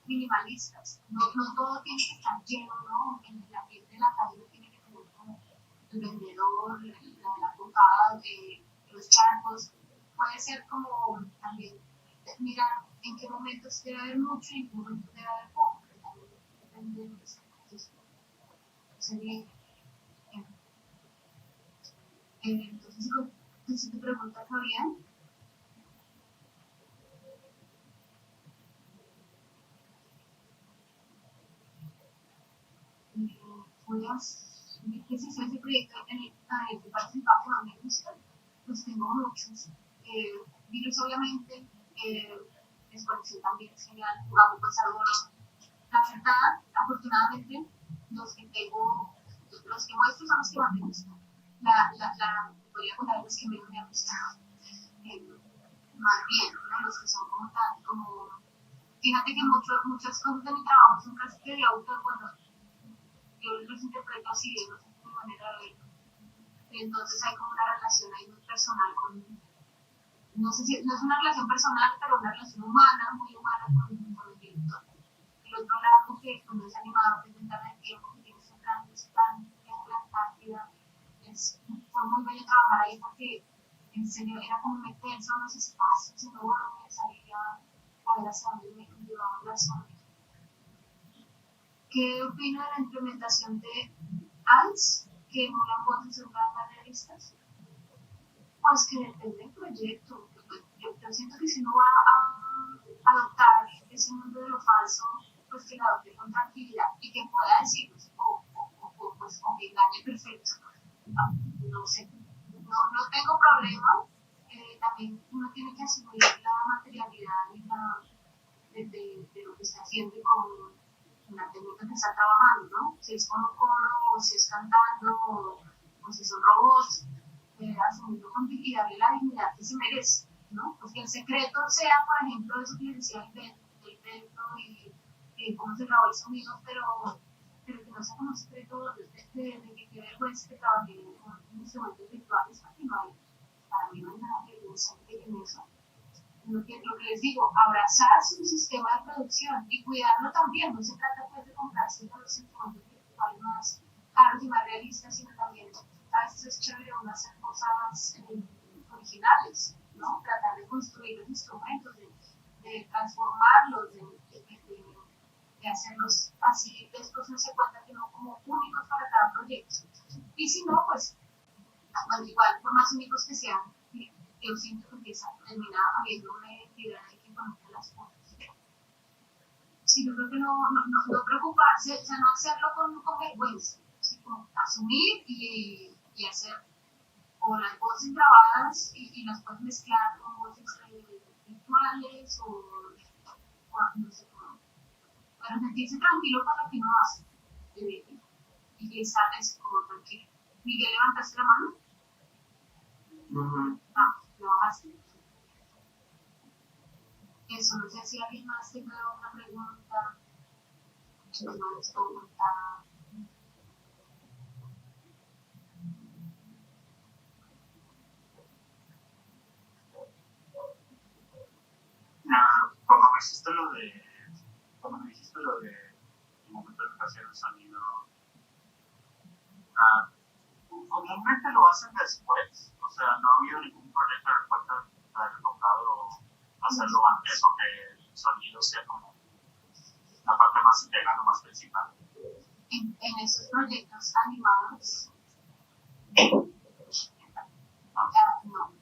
minimalistas. No todo tiene que estar lleno, ¿no? En la gente de la calle no tiene que tener como el vendedor, la portada, los charcos. Puede ser como también mirar en qué momentos debe haber mucho y en qué momentos debe haber poco, pero también depende de lo que sea. Sería entonces, si te pregunta Fabián, ¿qué se hizo ese proyecto en el que participaba que me gusta? Pues tengo muchos. Virus, obviamente, Desconexión también es genial, jugamos con Salvador. La verdad, afortunadamente, los que muestro son los que más me gustan. Podría contar los que menos me han gustado. Más bien, ¿no? Los que son como fíjate que muchas cosas de mi trabajo son casi que de autor, bueno, yo los interpreto así, no sé mi manera de verlo. Entonces hay como una relación ahí muy personal no sé si, no es una relación personal, pero una relación humana, muy humana con el director. El otro lado que cuando es animado, que es Ventana del Tiempo, que tiene ese plan en la Antártida, fue muy bello trabajar ahí porque en serio era como meterse en los espacios enormes, salir a ver hacia dónde me llevaban las zonas. ¿Qué opino de la implementación de ads que emulan voces urbanas realistas? Pues que depende del proyecto. Yo siento que si uno va a adoptar ese mundo de lo falso, pues que lo adopte con tranquilidad y que pueda decirnos o que engañe perfecto. No sé, no tengo problema. También uno tiene que asumir la materialidad de lo que está haciendo y con la técnica que está trabajando, ¿no? Si es con un coro, o si es cantando, o si son robots, asumirlo y darle la dignidad que se merece, ¿no? Pues que el secreto sea, por ejemplo, eso que les decía el vento y cómo se grabó el sonido, pero que no sea como un secreto de que qué vergüenza que trabajé en instrumentos virtuales, porque no hay. también hay una evidencia en eso. Lo que les digo, abrazar su sistema de producción y cuidarlo también. No se trata pues de comprarse los instrumentos virtuales más caros y más realistas, sino también a veces es chévere uno hacer cosas originales, ¿no? Tratar de construir los instrumentos, de transformarlos, de hacerlos así, después uno se cuenta que no como únicos para cada proyecto. Y si no, pues, bueno, igual, por más únicos que sean, yo siento que termina habiendo una identidad de que conecta las cosas. Sí, yo creo que no preocuparse, o sea, no hacerlo con vergüenza, sino asumir y hacer o las voces grabadas y las puedes mezclar con voces virtuales o no sé cómo. Pero sentirse tranquilo con lo que uno hace y sales como tranquilo. Miguel, ¿levantaste la mano? Lo bajaste. Eso, no sé si alguien más tenga otra pregunta. No les pregunta. Cuando me dijiste lo de el momento en que hacían el sonido, comúnmente lo hacen después, o sea, no ha habido ningún proyecto en el cual te haya tocado hacerlo antes o que el sonido sea como la parte más integral o más principal. En esos proyectos animados, no.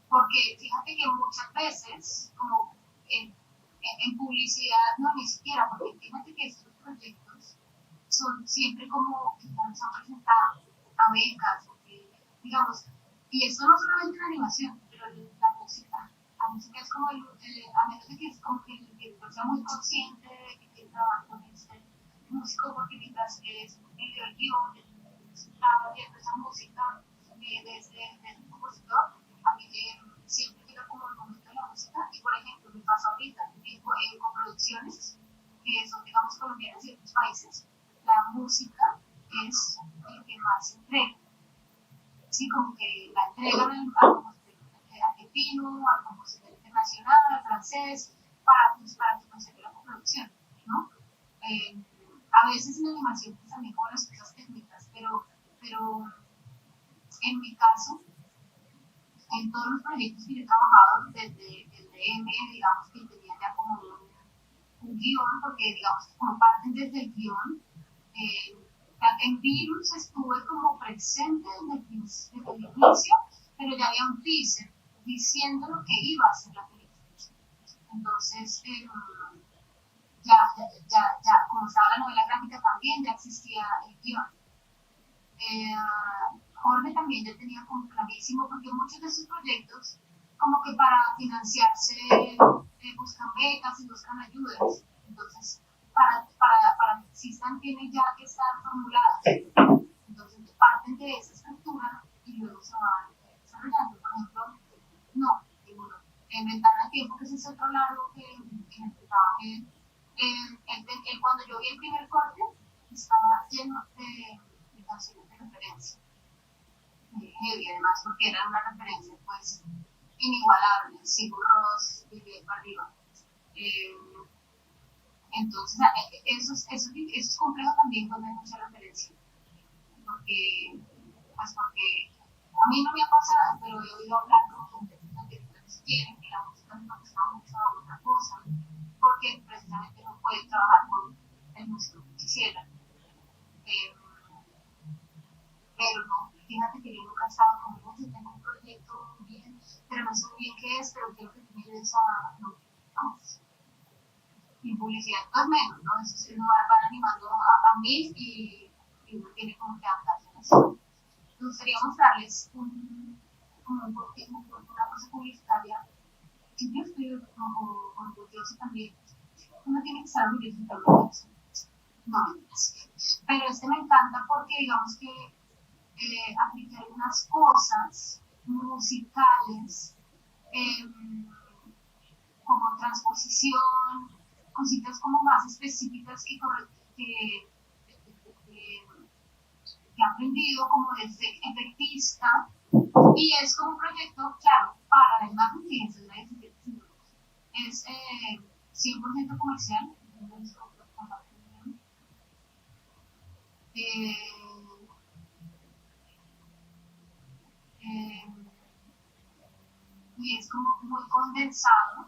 Porque fíjate que muchas veces, como en publicidad, no, ni siquiera, porque fíjate que estos proyectos son siempre como que ya nos han presentado a becas, digamos, y esto no solamente en animación, pero la música es como a menos de que es como que el director sea muy consciente de que quiere trabajar con este músico, porque mientras es el guión, está viendo esa música desde el compositor, a mí siempre llega como el momento de la música, y por ejemplo, me pasa ahorita en coproducciones que son, digamos, colombianas y otros países, la música es el que más se entrega. Sí, como que la entregan al compositor argentino, al compositor internacional, al francés, para que consiga la coproducción, ¿no? A veces en animación pues, también como las cosas técnicas, pero en mi caso, en todos los proyectos que yo he trabajado, desde M, digamos que tenía ya como un guión, porque digamos que como parten desde el guión, en Virus estuve como presente desde el inicio, pero ya había un teaser diciendo lo que iba a ser la película. Entonces, como estaba la novela gráfica también, ya existía el guión. Jorge también ya tenía como clarísimo, porque muchos de esos proyectos, como que para financiarse, buscan becas y buscan ayudas. Entonces, para que existan, tienen ya que estar formuladas. Entonces, parten de esa estructura y luego se van desarrollando. Por ejemplo, en Ventana al Tiempo, que es ese otro largo en el que trabajé, cuando yo vi el primer corte, estaba lleno de canciones de referencia. Y además porque eran una referencia pues inigualable, Sigur Rós, de para arriba. Entonces, eso es complejo también cuando hay mucha referencia, porque a mí no me ha pasado, pero he oído hablar con gente que quieren que la música se parezca mucho a otra cosa, porque precisamente no pueden trabajar con el músico que quisieran. Pero no, fíjate que yo nunca he estado con mucho, tengo un proyecto muy bien, pero no sé muy bien qué es, pero quiero que tú me ayudes a, no, vamos, y publicidad, pues menos, ¿no? Eso van animando a mí y uno tiene como que adaptarse a eso. Me gustaría mostrarles una cosa publicitaria, que yo estoy orgullosa también, uno tiene que estar orgulloso también de eso. No, pero me encanta porque digamos que apliqué algunas cosas musicales como transposición, cositas como más específicas que he aprendido como desde efectista Y es como un proyecto, claro, para la imagen, que esa es la diferencia. Es 100% comercial. Eh, eh, y es como muy condensado.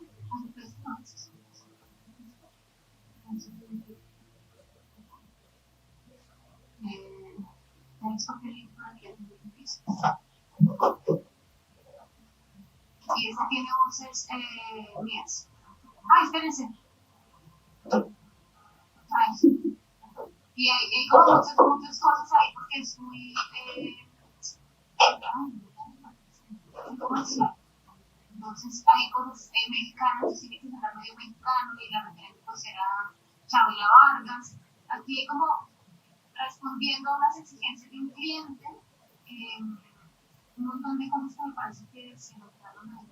Y ese tiene voces mías. Ay, espérense. Ay. Y hay como muchas cosas ahí porque es muy comercial. Entonces hay cosas mexicanas, tiene que sonar medio mexicano y la referencia pues era Chabela Vargas. Aquí hay como respondiendo a unas exigencias de un cliente, un montón de cosas que me parece que se notaron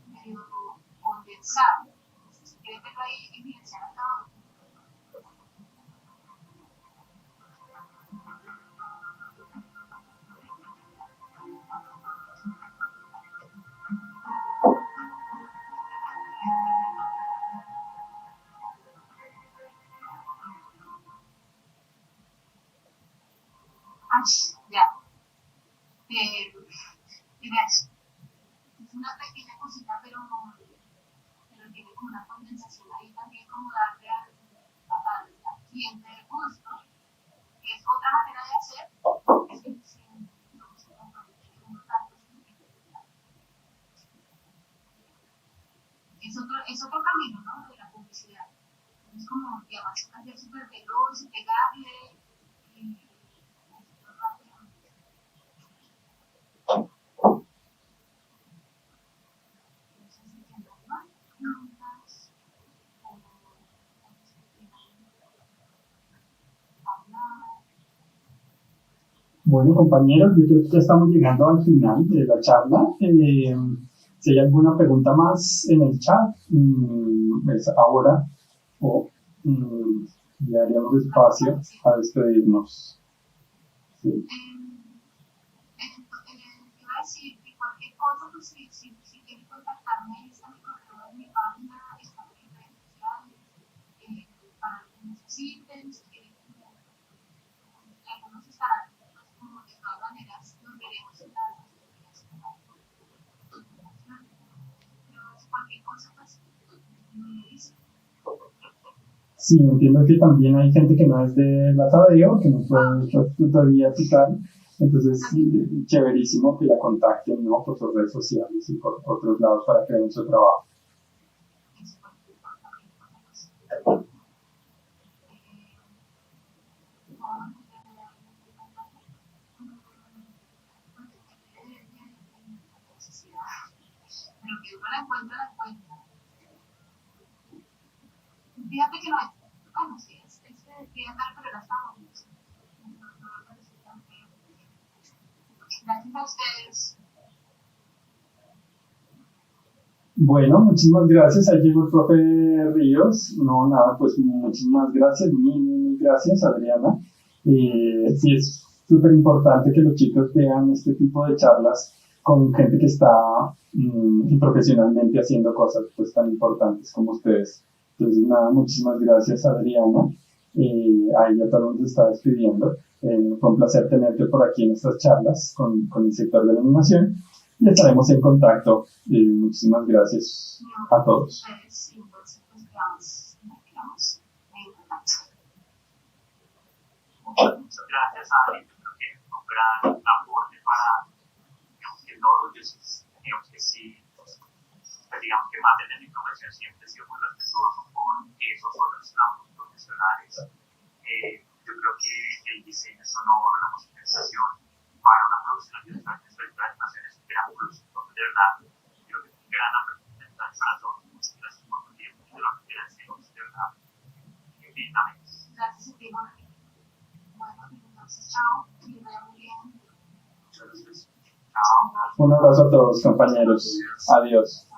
medio condensado. Si quieren verlo ahí evidenciar acá. Ya. Mira eso. Es una pequeña cosita, pero tiene como una condensación ahí también, como darle al cliente el gusto, que es otra manera de hacer. Es otro camino, ¿no? De la publicidad. Es como, digamos, hacer súper veloz y pegarle. Bueno, compañeros, yo creo que ya estamos llegando al final de la charla. Si hay alguna pregunta más en el chat, es ahora o le daríamos espacio a despedirnos. Sí. Iba a decir que cualquier cosa, pues si quieren contactarme, está mi correo en mi página, está en redes sociales, para lo que necesiten, si quieren, algunos estarán, como de todas maneras, nos veremos en las pero cualquier cosa, pues, me dice. Sí, entiendo que también hay gente que no es de la Tadeo, que no puede hacer tutorías y tal. Entonces, chéverísimo que la contacten, ¿no? Por sus redes sociales y por otros lados para que vean su trabajo. Pero que uno la encuentra. Fíjate que no es. Bueno, sí, es de andar, pero la estamos. Gracias a ustedes. Bueno, muchísimas gracias. Ahí llegó el profe Ríos. No, nada, pues muchísimas gracias. Mil gracias, Adriana. Sí, es súper importante que los chicos vean este tipo de charlas con gente que está profesionalmente haciendo cosas pues tan importantes como ustedes. Entonces, nada, muchísimas gracias, Adriana. Ahí ya todo el mundo se está despidiendo. Fue un placer tenerte por aquí en estas charlas con el sector de la animación y estaremos en contacto. Muchísimas gracias a todos. Muchas gracias, Adri. Yo creo que es un gran aporte para, digamos, que todos, digamos que sí, pues, digamos que más desde mi profesión siempre he sido muy respetuoso con esos otros campos profesionales. Yo creo que el diseño sonoro, la musicalización para una producción audiovisual de nuestra animación es un gran plus. Entonces, de verdad, creo que es un gran aprendizaje para todos. Muchas gracias por tu tiempo y de lo que agradecemos, de verdad, infinitamente. Gracias a ti, Jorge. Bueno, entonces, chao, que les vaya muy bien. Muchas gracias. Chao. Un abrazo a todos, compañeros. Adiós.